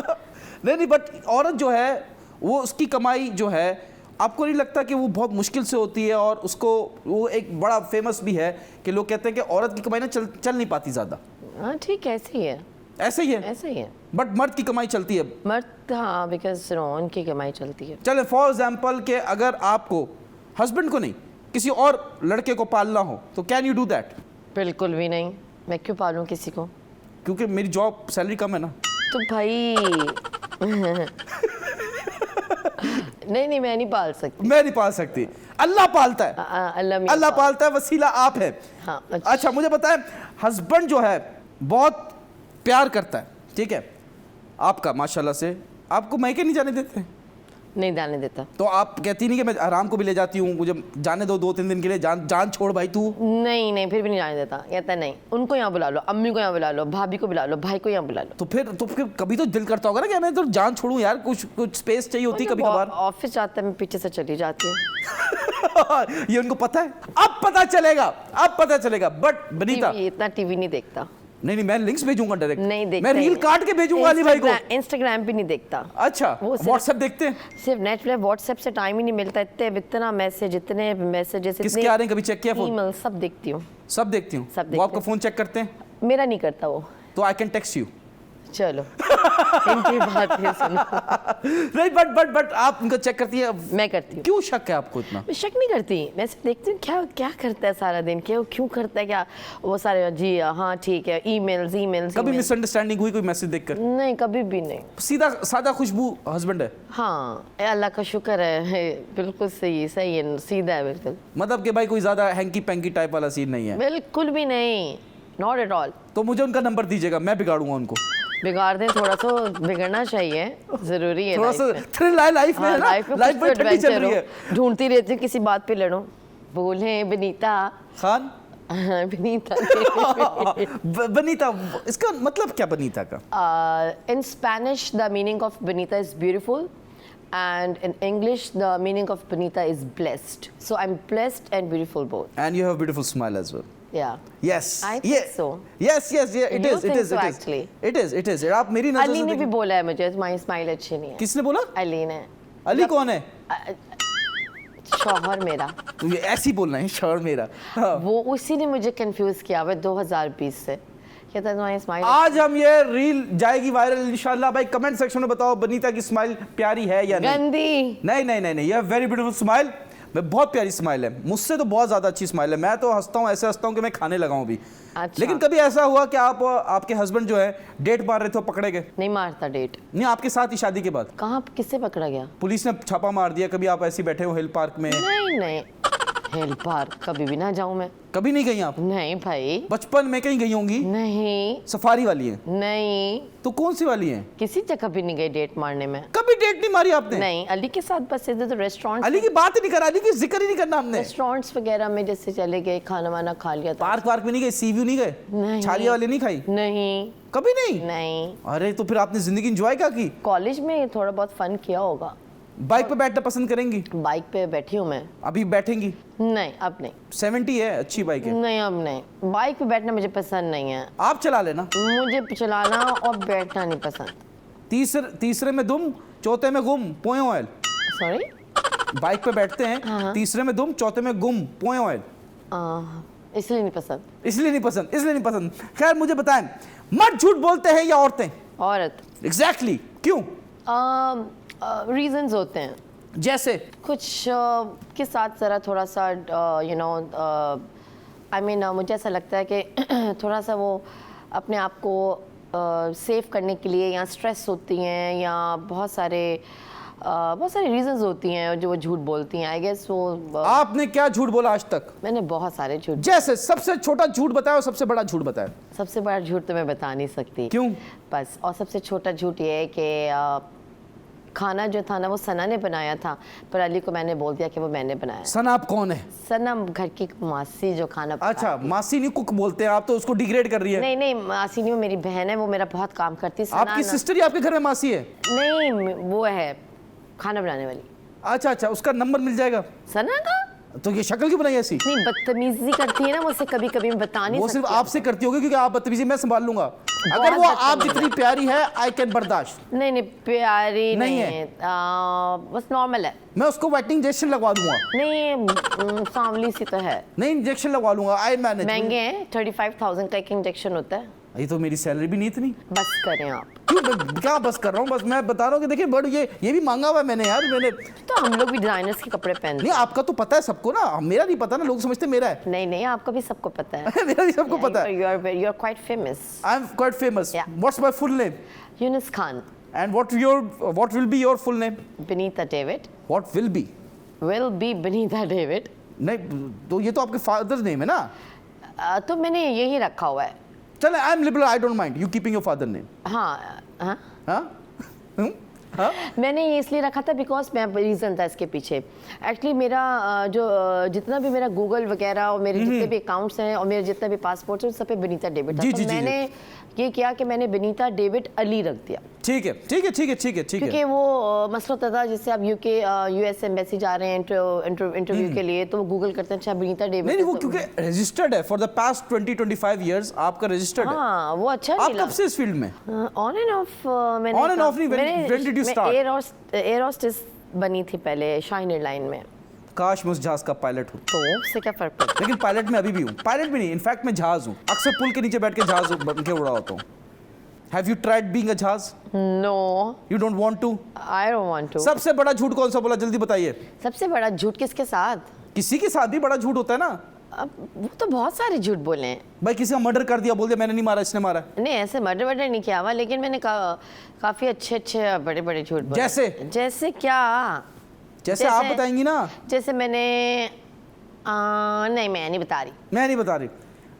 नहीं, बट औरत जो है वो उसकी कमाई जो है, आपको नहीं लगता कि वो बहुत मुश्किल से होती है? और उसको वो एक बड़ा फेमस भी है कि लोग कहते हैं कि औरत की कमाई ना चल नहीं पाती ज़्यादा। हाँ ठीक है, ऐसे ही है। ऐसे ही है? ऐसे ही है। बट मर्द की कमाई चलती है? मर्द हाँ, बिकॉज उनकी कमाई चलती है। चले फॉर एग्जाम्पल के अगर आपको हस्बैंड को नहीं किसी और लड़के को पालना हो तो कैन यू डू दैट? बिल्कुल भी नहीं। मैं क्यों पालूं किसी को? क्योंकि मेरी जॉब सैलरी कम है ना। तो भाई नहीं मैं नहीं पाल सकती। मैं नहीं पाल सकती, अल्लाह पालता है। अल्लाह पालता है, वसीला आप है। हाँ, अच्छा मुझे बताएं, हस्बैंड जो है बहुत प्यार करता है, ठीक है आपका, माशाल्लाह से, आपको मैके नहीं जाने देते? नहीं जाने देता। तो आप कहती नहीं कि मैं आराम को भी ले जाती हूँ, मुझे जाने दो 2-3 दिन के लिए, जान छोड़ भाई तू? नहीं फिर भी नहीं जाने देता। कहता नहीं, उनको यहाँ बुला लो, अम्मी को यहाँ बुला लो, भाभी को बुला लो, भाई को यहाँ बुला लो। तो फिर कभी तो दिल करता होगा ना कि मैं तो जान छोड़ूं यार, कुछ स्पेस चाहिए होती कभी कभार। ऑफिस जाता है, मैं पीछे से चली जाती हूँ। ये उनको पता है? अब पता चलेगा। बट बनीता इतना टीवी नहीं देखता। नहीं मैं लिंक्स भेजूंगा डायरेक्ट। नहीं देखता। मैं रील काट के भेजूंगा अली भाई को। इंस्टाग्राम पे नहीं देखता। अच्छा, व्हाट्सएप देखते हैं? सिर्फ नेट पे, व्हाट्सएप से टाइम ही नहीं मिलता। इतना मैसेज, इतने मैसेजेस, किसके आ रहे हैं, कभी चेक किया फोन? ईमेल सब देखती हूँ। सब देखती हूँ। सब वो आपका फोन चेक करते हैं? मेरा नहीं करता वो। तो आई कैन टेक्स्ट यू। चलो इनकी बात है सुनो। नहीं बट आप उनको चेक करती है? मैं करती हूँ। क्यों शक है आपको इतना? मैं शक नहीं करती, मैं सिर्फ देखती हूँ क्या करता है सारा दिन, क्यों करता है, क्या वो सारे, जी हाँ ठीक है, ईमेल्स। कभी मिसअंडरस्टैंडिंग हुई कोई मैसेज देखकर? नहीं, कभी भी नहीं। सीधा सादा खुशबू हस्बैंड है? हाँ अल्लाह का शुक्र है, बिल्कुल सही है, सीधा है बिल्कुल। मतलब कि भाई कोई ज्यादा हैंकी पैंकी टाइप वाला सीन नहीं है? बिल्कुल भी नहीं, नॉट एट ऑल। तो मुझे उनका नंबर दीजिएगा, मैं बिगाड़ूंगा उनको। बिगाड़ दें, थोड़ा सा बिगड़ना चाहिए, जरूरी है। थोड़ा सा थ्रिल है लाइफ में, लाइफ में लाइफ बड़ी ठंडी चल रही है। ढूंढती रहती हूँ किसी बात पे लड़ूं। बोले बनीता खान। बनीता बनीता, इसका मतलब क्या बनीता का? in Spanish the meaning of Benita is beautiful, and in English the meaning of Benita is blessed. So I'm blessed and beautiful both. And you have a beautiful smile as well. Yeah. Yes. I think so. Yes. It You is. think It is. so, It is. actually? It is. आप मेरी नजर अली से ने भी देखिए। बोला है मुझे तुम्हारी स्माइल अच्छी नहीं है। किसने बोला? अली ने। अली कौन है? शौहर मेरा। तो ये ऐसे ही बोलना है, शौहर मेरा। हाँ। वो उसी ने मुझे कंफ्यूज किया हुआ 2020 से। कहता है तुम्हारी स्माइल। आज हम ये रील जाएगी वायरल इंशाल्लाह। भाई कमेंट सेक्शन में बताओ बनीता की स्माइल प्यारी है या नहीं? गंदी। नहीं, ये वेरी ब्यूटीफुल स्माइल। मैं बहुत प्यारी स्माइल है, मुझसे तो बहुत ज्यादा अच्छी स्माइल है। मैं तो हंसता हूँ, ऐसे हंसता हूँ कि मैं खाने लगा हूँ अभी। अच्छा। लेकिन कभी ऐसा हुआ कि आप आपके हस्बैंड जो है डेट मार रहे थे, पकड़े गए? नहीं मारता डेट। नहीं, आपके साथ ही शादी के बाद? कहाँ, किससे पकड़ा गया? पुलिस ने छापा मार दिया? कभी आप ऐसे ही बैठे हो हिल पार्क में? नहीं हिल पार्क कभी भी ना जाऊं मैं। कभी नहीं गई आप? नहीं भाई। बचपन में कहीं गई होंगी? नहीं। सफारी वाली है? नहीं। तो कौन सी वाली है? किसी जगह भी नहीं गई डेट मारने में। कभी डेट नहीं मारी आपने? नहीं, अली के साथ बस इधर तो रेस्टोरेंट। अली की बात ही नहीं करा, अली की जिक्र ही नहीं करना हमने। रेस्टोरेंट्स वगैरह में जैसे चले गए, खाना वाना खा लिया था। पार्क में नहीं गए? सी व्यू नहीं गए? नहीं। छालिया वाली नहीं खाई? नहीं। कभी नहीं? नहीं। अरे तो फिर आपने जिंदगी एंजॉय क्या की? कॉलेज में थोड़ा बहुत फन किया होगा। बाइक पे बैठना पसंद करेंगी? बाइक पे बैठी हूँ मैं। अभी बैठेंगी? नहीं अब नहीं। 70 है, अच्छी बाइक है। नहीं अब नहीं, बाइक पे बैठना मुझे पसंद नहीं है। आप चला लेना। मुझे चलाना और बैठना नहीं पसंद। तीसरे में दुम, चौथे में गुम, पोए ऑयल। सॉरी? बाइक पे बैठते हैं, हाँ। तीसरे में दुम, चौथे में गुम, पोए ऑयल। इसलिए नहीं पसंद। इसलिए नहीं पसंद। खैर मुझे बताएं, मर्द झूठ बोलते हैं या औरतें? औरत। एग्जैक्टली क्यों? रीजंस होते हैं जैसे कुछ के साथ ज़रा थोड़ा सा यू नो आई मीन मुझे ऐसा लगता है कि थोड़ा सा वो अपने आप को सेव करने के लिए या स्ट्रेस होती हैं या बहुत सारे रीजंस होती हैं जो वो झूठ बोलती हैं। आई गेस वो आपने क्या झूठ बोला आज तक? मैंने बहुत सारे झूठ। जैसे सबसे छोटा झूठ बताया और सबसे बड़ा झूठ बताया। सबसे बड़ा झूठ तो मैं बता नहीं सकती। क्यों? बस, और सबसे छोटा झूठ ये है कि खाना जो था ना वो सना ने बनाया था, पर अली को मैंने बोल दिया कि वो मैंने बनाया। सना आप कौन है? सना घर की मासी जो खाना अच्छा, मासी नहीं कुक बोलते हैं आप, तो उसको डिग्रेड कर रही है। नहीं नहीं, मासी नहीं, वो मेरी बहन है, वो मेरा बहुत काम करती है। आपकी सिस्टर ही आपके घर में मासी है? नहीं, वो है खाना बनाने वाली। अच्छा अच्छा, उसका नंबर मिल जाएगा? सना का? तो ये शक्ल क्यों बनाई ऐसी? नहीं, बदतमीजी करती है ना मुझसे, कभी कभी मैं बता नहीं वो सकती। सिर्फ आपसे करती होगी क्योंकि आप बदतमीजी मैं संभाल लूंगा। अगर वो बदतमीज आप जितनी प्यारी है आई कैन बर्दाश्त। नहीं नहीं, प्यारी नहीं नहीं है। है, बस नॉर्मल है। मैं उसको वेटिंग इंजेक्शन लगवा दूंगा। नहीं, सांवली सी तो है। नहीं, इंजेक्शन लगवा लूंगा, आई मैनेज। महंगे हैं, 35,000 का एक इंजेक्शन होता है। ये तो मेरी सैलरी भी नहीं इतनी। बस करें आप। क्यों, मैं क्या बस कर रहा हूँ? बस मैं बता रहा हूँ कि देखिए बड़ ये भी मांगा हुआ है मैंने यार, मैंने। तो हम लोग भी डिजाइनर्स के कपड़े पहनते नहीं, आपका तो पता है सबको ना, मेरा नहीं पता ना, लोग समझते मेरा है। हैं। नहीं नहीं, आपका भी सबको पता है। मेरा भी सबको पता है। You are quite famous. I am quite famous. Yeah. What's my full name? Yunus Khan, and what will be your full name? Benita David, what will be? will be Benita David. नहीं, तो ये तो आपके father name है ना? तो मैंने यही रखा हुआ है। चल, I am liberal, I don't mind you keeping your father name. हाँ हाँ, हाँ हाँ, मैंने ये इसलिए रखा था बिकॉज मैं रीज़न था इसके पीछे। एक्चुअली मेरा जो जितना भी मेरा गूगल वगैरह और मेरे जितने भी अकाउंट्स हैं और मेरे जितने भी पासपोर्ट्स हैं, सब पे बनीता डेविड था। जी, तो जी, जी, मैंने ये किया कि मैंने बनीता डेविड अली रख दिया, ठीक है ठीक है ठीक है ठीक है ठीक है। क्योंकि वो मसला होता था जिससे आप यूके यूएस एम्बेसी जा रहे हैं इंटरव्यू के लिए, तो वो गूगल करते हैं अच्छा बनीता डेविड। नहीं, वो क्योंकि रजिस्टर्ड है फॉर द पास्ट 20-25 इयर्स, आपका रजिस्टर्ड है। हाँ, वो अच्छा आप नहीं कब से इस फील्ड में? ऑन एंड ऑफ मैंने On and off नहीं, when did you start? Air hostess बनी थी पहले शाइन एयरलाइन में। काश मैं उस जहाज का पायलट हूँ। तो उससे क्या फर्क पड़ता लेकिन पायलट में अभी भी हूँ। पायलट भी नहीं, इनफैक्ट मैं जहाज हूँ। अक्सर पुल के नीचे बैठ के जहाज बन के उड़ा होता हूँ। Have you tried being a जहाज? है? No, you don't want to? I don't want to. सबसे बड़ा झूठ कौन सा बोला, जल्दी बताइए। सबसे बड़ा झूठ किसके साथ? किसी के साथ भी बड़ा झूठ होता है ना। अब वो तो बहुत सारे झूठ बोले हैं। भाई किसी का मर्डर कर दिया, बोल दिया मैंने नहीं मारा, इसने मारा। नहीं, ऐसे मर्डर वर्डर नहीं किया हुआ, लेकिन मैंने काफी अच्छे बड़े बड़े झूठ बोले। जैसे क्या? जैसे आप बताएंगी ना। जैसे मैंने नहीं, मैं नहीं बता रही। मैं नहीं बता रही,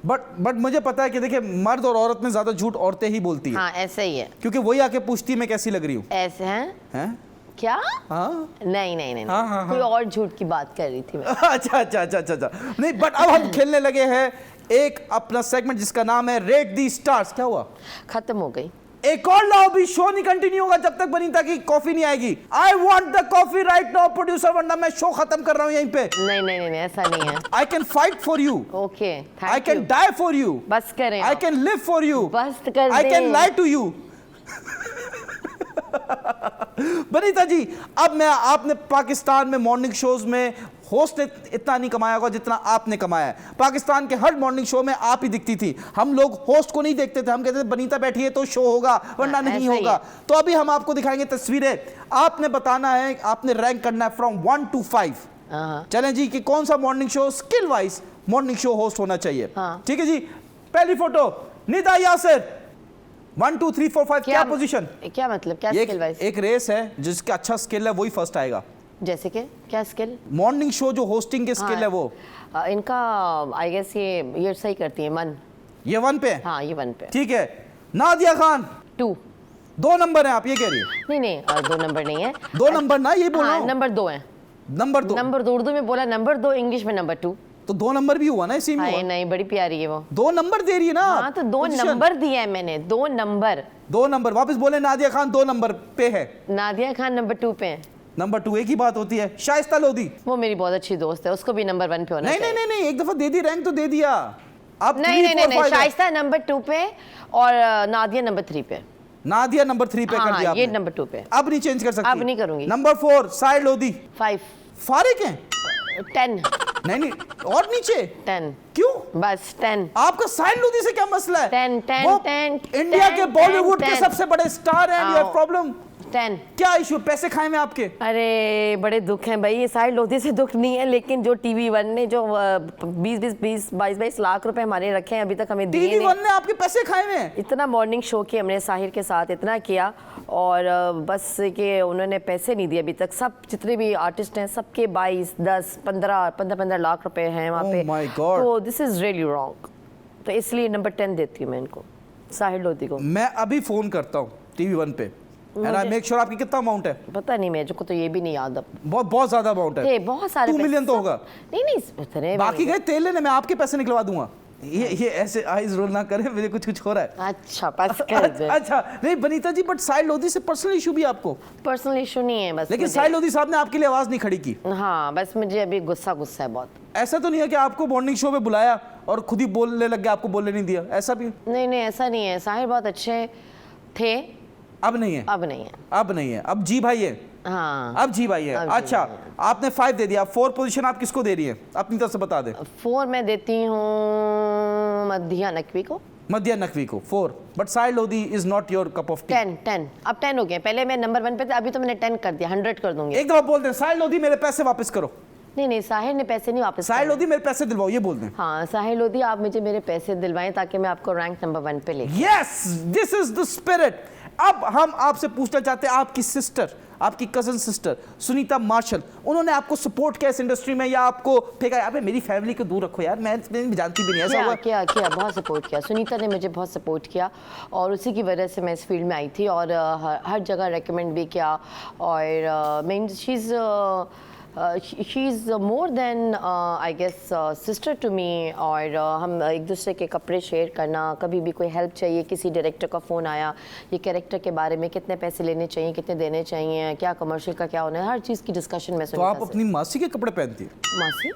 बट मुझे पता है कि देखिए मर्द और औरत में ज्यादा झूठ औरतें ही बोलती हैं। हाँ, ऐसे ही है। क्योंकि वही आके पूछती है मैं कैसी लग रही हूँ। ऐसे हैं हैं? क्या? हाँ नहीं नहीं नहीं, हाँ, हाँ, कोई और झूठ की बात कर रही थी मैं। अच्छा अच्छा अच्छा अच्छा अच्छा। नहीं, बट अब हम खेलने लगे हैं एक अपना सेगमेंट जिसका नाम है रेट दी स्टार्स। क्या हुआ? खत्म हो गई। एक और लाओ, भी शो नहीं कंटिन्यू होगा जब तक बनीता की कॉफी नहीं आएगी। I want the coffee right now producer, वरना मैं शो खत्म कर रहा हूं यहीं पे। नहीं नहीं नहीं, ऐसा नहीं है। I can fight for you, okay, I can die for you, बस करें। I can live for you, बस कर आई कैन दें। Lie to you. Binita ji, अब मैं आपने पाकिस्तान में मॉर्निंग शोज में होस्ट ने इतना नहीं कमाया होगा जितना आपने कमाया है। पाकिस्तान के हर मॉर्निंग शो में आप ही दिखती थी। हम लोग होस्ट को नहीं देखते थे, हम कहते थे बनीता बैठी है तो शो होगा, वरना नहीं ऐसा ही होगा। तो अभी हम आपको दिखाएंगे तस्वीरें, आपने बताना है, आपने रैंक करना है फ्रॉम 1 to 5। चलें जी, कि कौन सा morning show skill wise morning show host होना चाहिए। ठीक है जी, पहली फोटो निदा यासिर, 1 2 3 4 5। क्या पोजीशन? क्या मतलब? क्या स्किल वाइज? एक रेस है जिसका अच्छा स्किल है वही फर्स्ट आएगा। जैसे कि क्या स्किल? मॉर्निंग शो जो होस्टिंग के स्किल है वो। इनका आई गेस ये सही करती है। मन ये 1 पे है? हाँ, ये 1 पे। ठीक है। नादिया खान 2। 2 नंबर है, आप ये कह रही है? नहीं नहीं, 2 नंबर नहीं है। 2 नंबर ना, ये बोल रहा हूं। नंबर 2 है। नंबर 2? नंबर 2 उर्दू में बोला, नंबर 2 इंग्लिश में नंबर 2। तो 2 नंबर भी हुआ ना इसी में? हाँ, नहीं, बड़ी प्यारी है वो। 2 नंबर दे रही है ना। हाँ, तो 2 नंबर दिया है मैंने, 2 नंबर। 2 नंबर वापस बोले, नादिया खान 2 नंबर पे है। नादिया खान नंबर 2 पे है। नंबर 2 एक ही बात होती है। शाइस्ता लोधी, वो मेरी बहुत अच्छी दोस्त है, उसको भी नंबर 1 पे होना नहीं चाहिए। नहीं नहीं, एक दफा दे दी, रैंक तो दे दिया। अब नहीं, शाइस्ता नंबर 2 पे और नादिया नंबर 3 पे। नादिया नंबर 3 पे कर दिया ये आपने। नंबर 2 पे। अब नहीं चेंज कर सकती? अब नहीं करूंगी। Number 4 side Lodhi. 5। फारिक हैं? 10। नहीं और नीचे 10। क्यों? बस 10। आपका साहिल लोधी से क्या मसला है? 10 वो 10 इंडिया के बॉलीवुड के 10 सबसे बड़े स्टार हैं, you have problem? 10। क्या इशू? पैसे खाए में आपके? अरे बड़े दुख हैं भाई, ये साहिल लोधी से दुख नहीं है, लेकिन जो TV1 ने जो 20-22 लाख रुपए हमारे रखे हैं अभी तक हमें दिए TV1 नहीं। ने आपके पैसे खाए में? इतना मॉर्निंग शो किया हमने साहिर के साथ, इतना किया, और बस कि उन्होंने पैसे नहीं दिए अभी तक। सब जितने भी आर्टिस्ट हैं सबके 22, 10, 15 लाख रुपए हैं वहाँ पे। Oh my God. तो दिस इज रियली रॉन्ग, तो इसलिए नंबर 10 देती हूँ मैं इनको, साहिल लोधी को। मैं अभी फोन करता हूँ TV1 पे एंड आई मेक श्योर आपकी कितना अमाउंट है? पता नहीं, मेरे को तो ये भी नहीं याद अब। बहुत ज्यादा अमाउंट है। बहुत सारे 2 मिलियन तो होगा। नहीं इतने बाकी गए तेल लेने, मैं आपके पैसे निकलवा दूंगा। ये ऐसे आइज रोल ना करें, मुझे कुछ हो रहा है। अच्छा बस कर दे। अच्छा नहीं बनीता जी, बट साहिल लोधी से पर्सनल इशू भी आपको? पर्सनल इशू नहीं है बस, लेकिन साहिल लोधी साहब ने आपके लिए आवाज नहीं खड़ी की। हाँ बस मुझे अभी गुस्सा है बहुत। ऐसा तो नहीं है कि आपको मॉर्निंग शो पे बुलाया और खुद ही बोलने लग गया, आपको बोलने नहीं दिया, ऐसा भी? नहीं ऐसा नहीं है, साहिल बहुत अच्छे थे। अब नहीं है? अब नहीं है। अब नहीं है, अब जी भाई है। हाँ अब जी भाई है। अब जी अच्छा भाई है। आपने 5 दे दिया, 4 पोजीशन आप किसको दे रही है? अपनी तरफ से बता दे। 4 मैं देती हूँ मध्या नकवी को। मध्या नकवी को 4, but Sahil Lodhi is not your cup of T. 10 अब 10 हो गए, पहले मैं नंबर 1 पे थे, अभी तो मैंने 10 कर दिया, 100 कर दूंगी। एक दफा बोल दे साहिल लोधी मेरे पैसे वापस करो। नहीं साहिल ने पैसे नहीं वापस साहिल करे। लोधी मेरे पैसे दिलवाओ, ये बोल दें। हाँ साहिल लोधी आप मुझे मेरे पैसे दिलवाएं ताकि मैं आपको रैंक नंबर 1 पे ले। Yes, this is the spirit. अब हम आपसे पूछना चाहते हैं, आपकी सिस्टर, आपकी कजन सिस्टर सुनीता मार्शल, उन्होंने आपको सपोर्ट किया इस इंडस्ट्री में, या आपको फेंका अबे मेरी फैमिली को दूर रखो यार, मैं जानती भी नहीं? ऐसा हुआ? क्या बहुत सपोर्ट किया, सुनीता ने मुझे बहुत सपोर्ट किया, और उसी की वजह से मैं इस फील्ड में आई थी, और हर जगह रेकमेंड भी किया, और mean she is more than I guess sister to me. और हम एक दूसरे के कपड़े शेयर करना, कभी भी कोई हेल्प चाहिए, किसी डायरेक्टर का फ़ोन आया ये कैरेक्टर के बारे में, कितने पैसे लेने चाहिए, कितने देने चाहिए, क्या कमर्शियल का क्या होना है, हर चीज़ की डिस्कशन में। तो आप अपनी मासी के कपड़े पहनती है? मासी?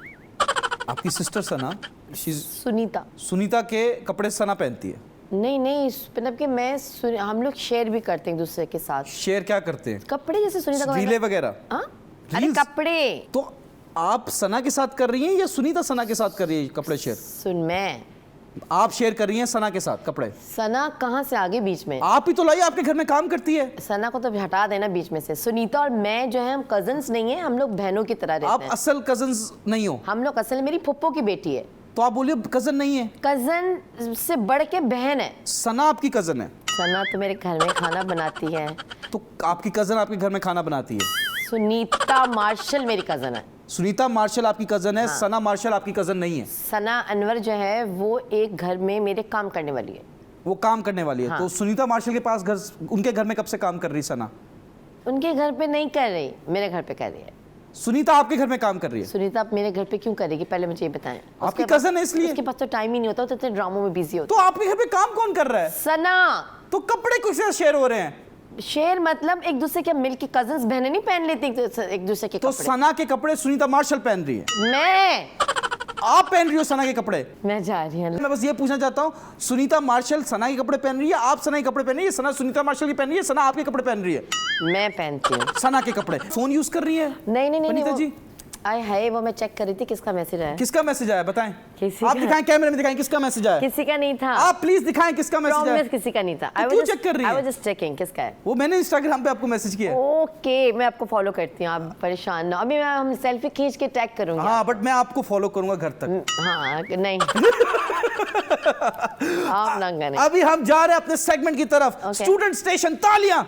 आपकी सिस्टर सना, सुनीता के कपड़े सना पहनती है? नहीं मतलब कि हम लोग शेयर भी करते हैं एक दूसरे के साथ। शेयर क्या करते हैं? कपड़े, जैसे सुनीता रीले वगैरह? हाँ अरे Reels? कपड़े तो आप सना के साथ कर रही हैं या सुनीता सना के साथ कर रही है कपड़े शेयर? सुन, मैं आप शेयर कर रही हैं सना के साथ कपड़े? सना कहाँ से आगे बीच में? आप ही तो लाई, आपके घर में काम करती है। सना को तो हटा देना बीच में से। सुनीता और मैं जो है हम कजन्स नहीं है, हम लोग बहनों की तरह रहते आप हैं। असल कजन्स नहीं हो? हम लोग असल, मेरी फुप्पो की बेटी है। तो आप बोलिए कजन नहीं है? कजन से बढ़ के बहन है। सना आपकी कजन है? सना तो मेरे घर में खाना बनाती है। तो आपकी कजन आपके घर में खाना बनाती है? सुनीता मार्शल मेरी कजन है। सुनीता मार्शल आपकी कजन है? हाँ। सना मार्शल आपकी कजन नहीं है? सना अनवर जो है वो एक घर में मेरे काम करने वाली है। वो काम करने वाली है? हाँ। तो सुनीता मार्शल के पास घर, उनके घर में कब से काम कर रही सना? उनके घर पे नहीं कर रही, मेरे घर पे कर रही है। सुनीता आपके घर में काम कर रही है? सुनीता आप मेरे घर पे क्यों करेगी, पहले मुझे ये बताएं। आपकी कजन है इसलिए? उसके पास तो टाइम ही नहीं होता, तो इतने ड्रामों में बिजी होता। तो आपके घर पे काम कौन कर रहा है? सना। तो कपड़े किससे शेयर हो रहे हैं? शेयर मतलब एक दूसरे के मिल के, कजन्स बहनें नहीं पहन लेती एक दूसरे के तो कपड़े। सना के कपड़े सुनीता मार्शल पहन रही है? मैं आप पहन रही हो सना के कपड़े? मैं जा रही हूँ। मैं बस ये पूछना चाहता हूँ, सुनीता मार्शल सना के कपड़े पहन रही है, आप सना के कपड़े पहन रही है, सना सुनीता मार्शल की पहन रही है, सना आपके कपड़े पहन रही है? मैं पहनती हूँ सना के कपड़े। फोन यूज कर रही है? नहीं जी आए है, वो मैं चेक कर रही थी किसका मैसेज आया। किसका मैसेज आया बताएं? किसी आप का। दिखाएं, कैमरे में दिखाएं किसका मैसेज आया। किसी का नहीं था। आप प्लीज दिखाएं किसका मैसेज आया। किसी का नहीं था। तो क्यों चेक कर रही है? I was just checking किसका है। वो मैंने इंस्टाग्राम पे आपको मैसेज किया है। ओके, मैं आपको फॉलो करती हूँ, आप परेशान ना। अभी हम सेल्फी खींच के टैग करूंगी। हाँ बट मैं आपको फॉलो करूंगा घर तक। हाँ नहीं आप ना। अभी हम जा रहे हैं अपने सेगमेंट की तरफ। स्टूडेंट स्टेशन, तालियां,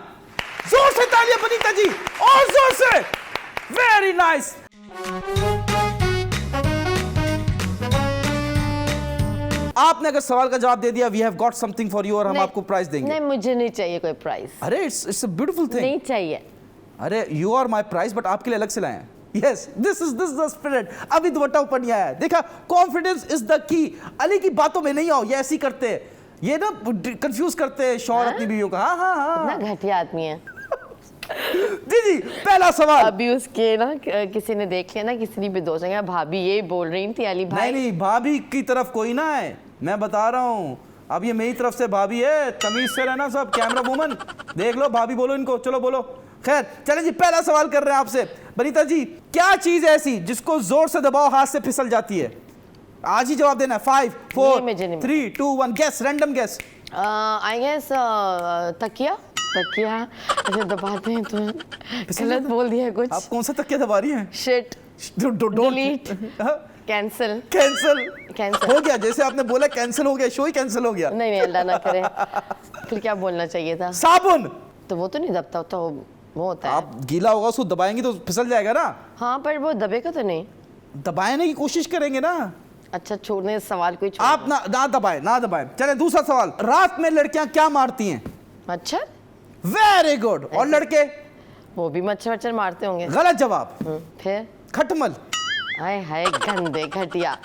जोर से तालियां बनीता जी, और जोर से। Very nice. आपने अगर सवाल का जवाब दे दिया, we have got something for you, और हम आपको प्राइज देंगे। नहीं मुझे नहीं चाहिए कोई प्राइज। अरे इट्स अ ब्यूटीफुल थिंग। नहीं चाहिए। अरे you are my prize, but आपके लिए अलग से लाए हैं। Yes, this is the spirit. अभी दुपट्टा ऊपर नहीं आया है, देखा? Confidence is the key. Ali की बातों में नहीं आओ, ये ऐसी करते हैं, ये ना कंफ्यूज करते हैं शौहर अपनी बीवियों का। हाँ हाँ हाँ, इतना घटिया आदमी है। जी पहला सवाल। अभी उसके ना किसी ने देख लिया ना, किसी ने भी दोस्त ने, भाभी ये बोल रही थी अली भाई। नहीं भाभी की तरफ कोई ना है, मैं बता रहा हूँ। अब ये मेरी तरफ से भाभी है, तमीज से रहना सब। कैमरा वुमन देख लो, भाभी बोलो इनको, चलो बोलो। खैर चलें जी, पहला सवाल कर रहे हैं आपसे। बनीता जी, क्या चीज ऐसी जिसको जोर से दबाओ हाथ से फिसल जाती है? आज ही जवाब देना है। 5 नहीं, 4 मुझे नहीं 3 2 1 guess, random guess. I guess takiya. तकिया ऐसे दबाते हैं तो गलत बोल दिया है कुछ। आप कौन सा तकिया दबा रही हैं? Shit, delete, cancel. Cancel cancel हो गया, जैसे आपने बोला कैंसिल हो गया, शो ही कैंसिल हो गया। नहीं अल्लाह ना करे। फिर क्या बोलना चाहिए था? साबुन। तो वो तो नहीं दबता, तो वो होता है। आप गीला होगा उसको दबाएंगे तो फिसल जाएगा ना। हाँ पर वो दबेगा तो नहीं। दबाने की कोशिश करेंगे ना। अच्छा छोड़ने सवाल कोई छोड़। आप ना दबाएं, ना दबाएं। चले दूसरा सवाल। रात में लड़कियां क्या मारती हैं? मच्छर। Very good. और लड़के? वो भी मच्छर वच्छर मारते होंगे। गलत जवाब। फिर खटमल। हाय हाय गंदे घटिया।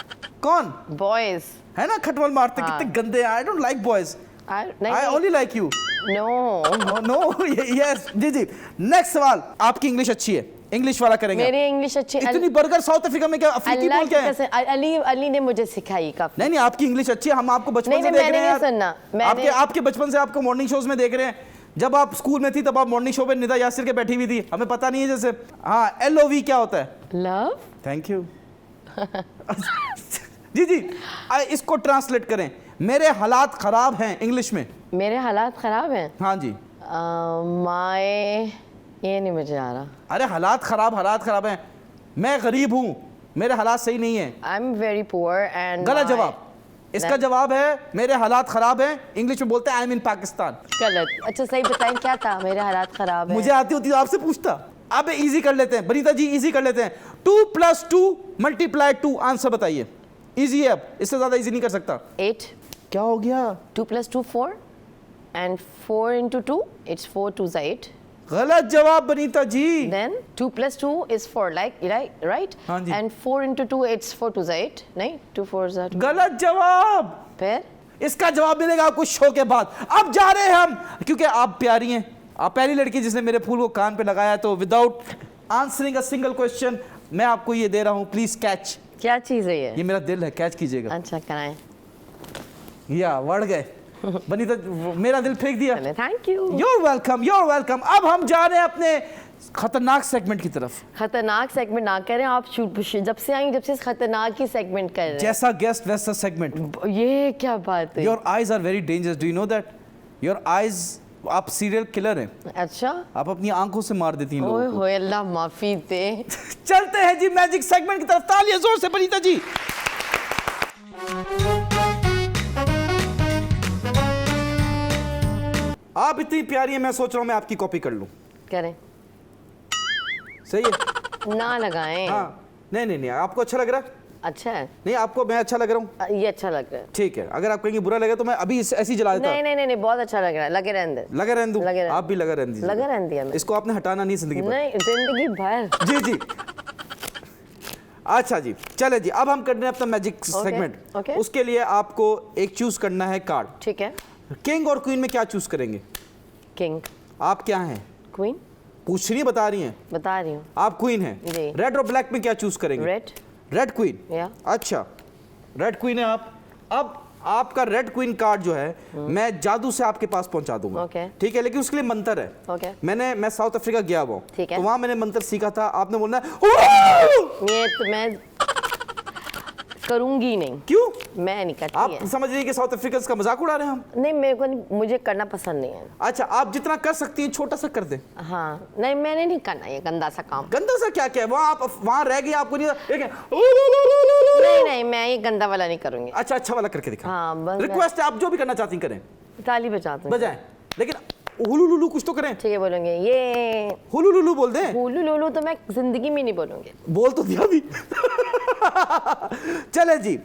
कौन? बॉयज है ना खटमल मारते। हाँ। कितने गंदे। आई डोंट लाइक बॉयज, नहीं I only like you. No no yes जी जी। नेक्स्ट सवाल। आपकी इंग्लिश अच्छी है, इंग्लिश वाला करेंगे। मेरी इंग्लिश अच्छी। इतनी बर्गर साउथ अफ्रीका में क्या अफ्रीकी अल्लाह बोल की क्या है? कसम, अली ने मुझे सिखाई काफी। नहीं आपकी इंग्लिश अच्छी है। हम आपको बचपन नहीं, से नहीं, देख मैंने रहे हैं ये सुनना, आपके आपके बचपन से आपको मॉर्निंग शोज में देख रहे हैं। जब आप स्कूल में थी तब आप मॉर्निंग शो पे निदा यासिर के बैठी हुई थी, हमें पता नहीं है जैसे। हाँ LOV क्या होता है? लव। Thank you. जी जी इसको ट्रांसलेट करें। मेरे हालात खराब हैं इंग्लिश में। मेरे हालात खराब हैं। हाँ जी। माय ये नहीं मुझे आ रहा। अरे हालात खराब हैं। मैं गरीब हूँ, मेरे हालात सही नहीं है। I am very poor and. गलत जवाब। इसका जवाब है मेरे हालात खराब हैं, इंग्लिश में बोलते हैं आई एम इन पाकिस्तान। गलत। अच्छा सही बताएं क्या था? मेरे हालात खराब है। मुझे आती होती तो आपसे पूछता। अब इजी कर लेते हैं बनीता जी, इजी कर लेते हैं। 2 + 2 × 2 आंसर बताइए। इजी है, अब इससे ज्यादा इजी नहीं कर सकता। 8। क्या हो गया? 2 + 2 4 and 4 into 2 it's 4 2s 8. गलत जवाब बनीता जी। Then 2 + 2 is 4 like right? हाँ जी। And 4 into 2 it's 4 2s 8. नहीं 2 4s are 2. गलत जवाब। फिर इसका जवाब मिलेगा आपको शो के बाद। अब जा रहे हैं हम, क्योंकि आप प्यारी हैं। आप पहली लड़की जिसने मेरे फूल को कान पे लगाया। तो without answering a single question मैं आपको ये दे रहा हूँ, प्लीज कैच। क्या चीज़ है ये? ये मेरा दिल है, कैच कीजिएगा। अच्छा कराएं। या बढ़ गए बनीता, मेरा दिल फेंक दिया। चले थैंक यू। You're welcome। अब हम जा रहे हैं अपने खतरनाक सेगमेंट की तरफ। खतरनाक सेगमेंट ना करें आप। जब से आई जब से खतरनाक ही सेगमेंट कर रहे हैं। जैसा गेस्ट वैसा सेगमेंट। ये क्या बात है? Your eyes are very dangerous, do you know that? Your eyes, आप सीरियल किलर हैं। अच्छा। आप अपनी आंखों से मार देती हैं ओए लोगों को। होए अल्लाह माफी दे। चलते हैं जी मैजिक सेगमेंट की तरफ। तालियां जोर से बनीता जी। आप इतनी प्यारी हैं, मैं सोच रहा हूं मैं आपकी कॉपी कर लूं। करें। सही है ना लगाएं। हाँ। नहीं आपको अच्छा लग रहा है? अच्छा है। नहीं आपको मैं अच्छा लग रहा हूँ? ये अच्छा लग रहा है। ठीक है, अगर आप कहेंगे बुरा लगे तो मैं अभी ऐसे ही जला देता। नहीं बहुत अच्छा लग रहा है। लगे रहने दे। लगे रहने दूं? लगे रहने- आप भी लगा रहने दीजिए। लगा रहने दिया मैं। इसको आपने हटाना नहीं जिंदगी भर। नहीं जिंदगी भर। जी जी। अच्छा जी, चले जी। अब हम करने हैं अपना मैजिक सेगमेंट। ओके। उसके लिए आपको एक चूज करना है कार्ड। ठीक है। किंग और क्वीन में क्या चूज करेंगे? किंग। आप क्या हैं? क्वीन। पूछ रही है, बता रही हैं? बता रही हूँ। आप क्वीन हैं। जी। रेड और ब्लैक में क्या चूज करेंगे? रेड। Red queen. या। अच्छा, रेड क्वीन है आप। अब आपका रेड क्वीन कार्ड जो है मैं जादू से आपके पास पहुंचा दूंगा। ओके। ठीक है, लेकिन उसके लिए मंत्र है। ओके। मैं साउथ अफ्रीका गया हुआ हूं, ठीक है। तो वहां मैंने मंत्र सीखा था। आपने बोलना है ये तो मैं करूंगी नहीं। क्यों? मैं नहीं करती आप है। समझ रही हैं कि साउथ अफ्रीकन का मजाक उड़ा रहे हैं हम? नहीं मेरे को नहीं, मुझे करना पसंद नहीं है। अच्छा, आप जितना कर सकती हैं छोटा सा कर दें। हाँ नहीं मैंने नहीं करना ये गंदा सा काम। गंदा सा क्या है? वहां आप वहां रह गए, आपको नहीं नहीं मैं ये गंदा वाला नहीं करूंगी। अच्छा वाला करके दिखा। हाँ, बस रिक्वेस्ट है, आप जो भी करना चाहती हैं करें। ताली बजाते बजाएं, लेकिन हुलुलुलु कुछ तो करें। ठीक है बोलूंगे ये हुलुलुलु बोल दें। हुलू लुलू तो मैं जिंदगी में नहीं बोलूंगी। बोल तो दिया भी। चले जी,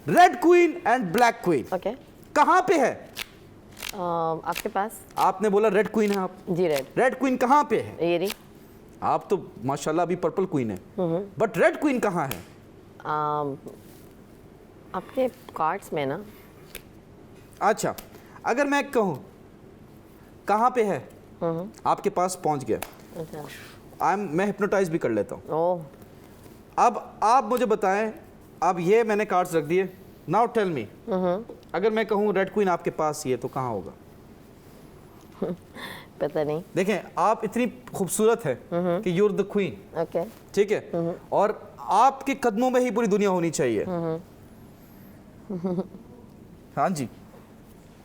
red queen and black queen okay. कहां पे है? आपके पास। आपने बोला रेड क्वीन है। आप जी रेड। रेड क्वीन कहां पे है? ये रही। आप तो माशाल्लाह अभी पर्पल क्वीन है, बट रेड क्वीन कहां है? आपके कार्ड्स में ना। अच्छा, अगर मैं कहूं कहां पे है, आपके पास पहुंच गया। अच्छा। मैं हिप्नोटाइज भी कर लेता हूं। ओह। अब आप मुझे बताएं, अब ये मैंने कार्ड्स रख दिए। नाउ टेल मी, अगर मैं कहूं रेड क्वीन आपके पास ही है तो कहां होगा? पता नहीं। देखें, आप इतनी खूबसूरत है कि यूर द क्वीन। ओके। ठीक है, और आपके कदमों में ही पूरी दुनिया होनी चाहिए। हाँ जी,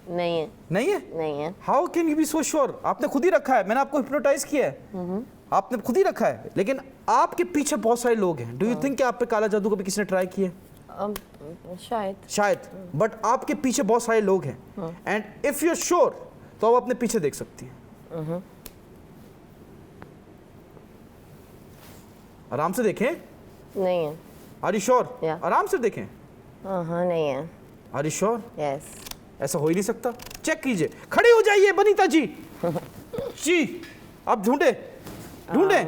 नहीं है, नहीं है। नहीं है। How can you be so sure? आपने खुद ही रखा है, मैंने आपको हिप्नोटाइज किया है, आपने खुद ही रखा है। लेकिन आपके पीछे बहुत सारे लोग हैं। डू यू थिंक कि आप पे काला जादू कभी किसी ने ट्राई किया है? शायद, बट आपके पीछे बहुत सारे लोग हैं, and if you are sure तो आप अपने पीछे देख सकती हैं। आराम से देखें। नहीं है। Are you sure? Yeah. आराम से देखें। हाँ, नहीं है। Are you sure? यस। ऐसा हो ही नहीं सकता। चेक कीजिए, खड़े हो जाइए बनीता जी। जी, आप ढूंढे ढूंढे,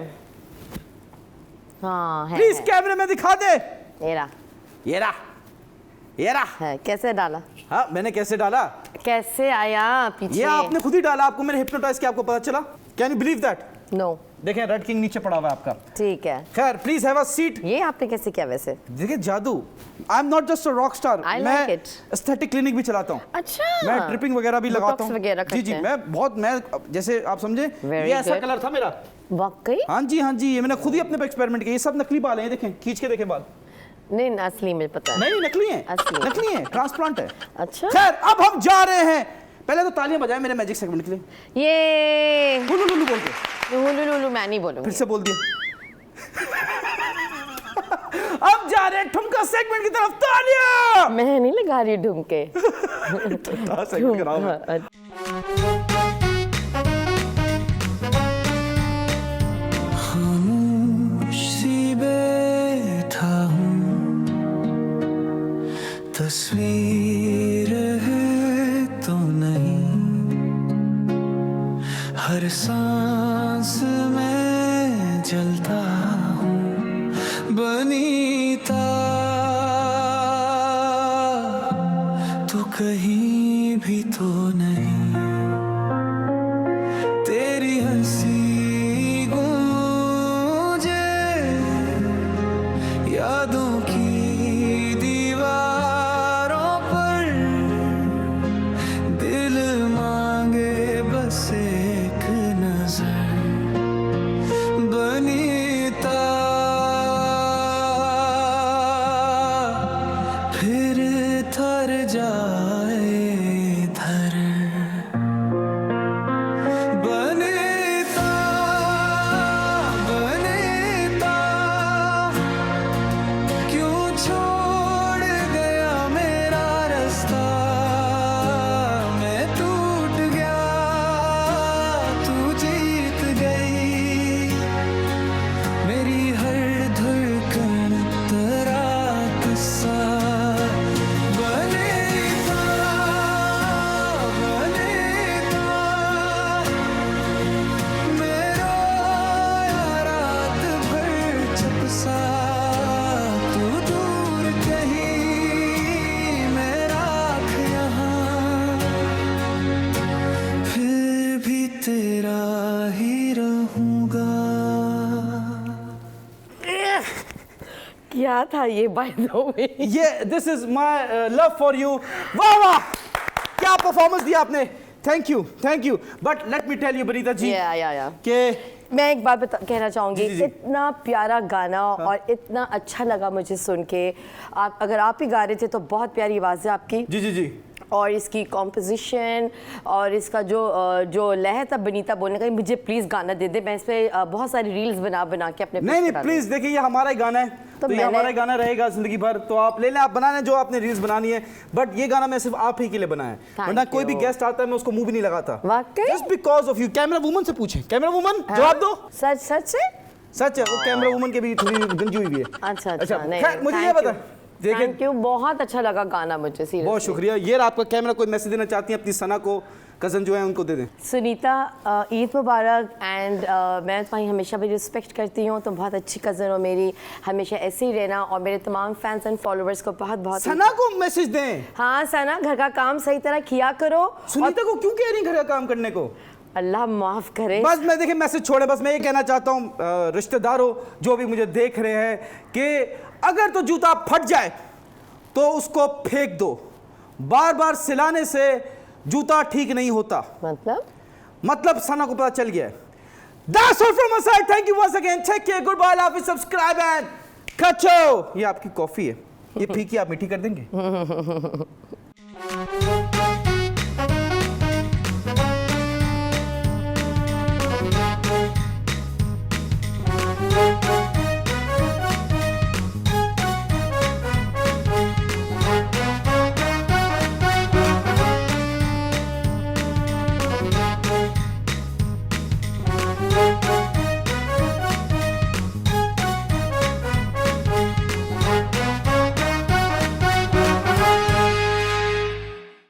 हाँ है। प्लीज कैमरे में दिखा दे। ये रहा। ये रहा, ये रहा। है। कैसे डाला? हाँ, मैंने कैसे डाला? कैसे आया पीछे? ये आपने खुद ही डाला, आपको मैंने हिप्नोटाइज किया, आपको पता चला? Can you believe that? No. देखें, रेड किंग नीचे पड़ा हुआ है आपका। ठीक है। खैर, प्लीज हैव अ सीट। ये आपने कैसे किया वैसे? देखिए जादू, I am not just a rock star, I मैं like it. एस्थेटिक क्लिनिक भी चलाता हूँ। अच्छा। मैं ट्रिपिंग वगैरह भी लगाता Botox हूँ। वगैरह जी जी, करते मैं जैसे आप समझे, Very ये ऐसा good. कलर था मेरा। वाकई? हाँ जी, ये मैंने खुद ही अपने पे एक्सपेरिमेंट किया। ये सब नकली बाल हैं, ये देखें, खींच के देखें बाल। नहीं, असली में पता है। नहीं, नकली हैं, असली। नकली हैं, ट्रांसप्लांट है। अच्छा। खैर, अब हम जा रहे हैं। पहले तो तालियां बजाएं मेरे मैजिक सेगमेंट के लिए। ये लुलु लुलु बोल के। लुलु मैं नहीं बोलूंगी। फिर से बोल दिया। अब जा रहे हैं ठुमका सेगमेंट की तरफ। तालियां। मैं नहीं लगा रही ढूंढके। सेगमेंट कराओ। खामोशी बैठा हूँ, तस्वीर है तो नहीं, हर सांस में जलता हूँ बनीता, तो कहीं भी तो नहीं, तेरी हंसी यादों की दीवारों पर, दिल मांगे बस एक नजर बनीता, फिर थर जाए धर बनीता, बनीता क्यों छोड़ गया मेरा रास्ता, मैं टूट गया तू जीत गई, मेरी हर धड़कन तेरा किस्सा बनीता, बनीता मेरा रात भर चुपसा, तू दूर कहीं मैं राख यहाँ, फिर भी तेरा ही रहूँगा। क्या था ये बाय द वे? ये this is my love for you. वाह वाह, क्या परफॉर्मेंस दिया आपने। Thank you, thank you. But let me tell you Binita ji या कि मैं एक बात कहना चाहूँगी, जी, जी। इतना प्यारा गाना और इतना अच्छा लगा मुझे सुन के। आप अगर आप ही गा रहे थे तो बहुत प्यारी आवाज़ है आपकी, जी जी जी, और इसकी कॉम्पोजिशन और इसका जो लहर था बनीता बोलने का, मुझे प्लीज़ गाना दे दे। मैं इस पर बहुत सारी रील्स बना के अपने नहीं प्लीज देखिए, ये हमारा ही गाना है, तो ये हमारा ही गाना रहेगा जिंदगी भर। तो आप ले लें, आप बना लें जो आपने रील्स बनानी है, बट ये गाना मैं सिर्फ आप ही के लिए बनाया है, वरना कोई भी गेस्ट आता है मैं उसको मुंह भी नहीं लगाता। वाकई? Just because of you. Camera woman से पूछे, कैमरा वुमन जवाब दो। सच सच है? सच है, वो कैमरा वुमन के भी थोड़ी गंजी हुई भी है। अच्छा, खैर, मुझे ये बता, देखिए थैंक यू, बहुत अच्छा लगा गाना मुझे, सीरियसली बहुत शुक्रिया। ये रहा आपका कैमरा। कोई मैसेज देना चाहती हैं अपनी सना को, कज़न जो है उनको दे दें। सुनीता, ईद मुबारक। एंड मैं तुम्हारी हमेशा भी रिस्पेक्ट करती हूँ, तुम बहुत अच्छी कज़न हो मेरी, हमेशा ऐसे ही रहना, और मेरे तमाम फैंस एंड फॉलोअर्स को बहुत बहुत सना को मैसेज दें। हाँ सना, घर का काम सही तरह किया करो। सुनीता को क्यों कह रही घर का काम करने को? अल्लाह माफ़ करे। बस मैं देखिए मैसेज छोड़े, बस मैं ये कहना चाहता हूँ रिश्तेदारों जो भी मुझे देख रहे हैं कि अगर तो जूता फट जाए तो उसको फेंक दो, बार बार सिलाने से जूता ठीक नहीं होता। मतलब सना को पता चल गया है। That's all from my side. Thank you once again. Take care. Goodbye. Love you. Subscribe and catch you. ये आपकी कॉफी है। ये फीकी आप मीठी कर देंगे?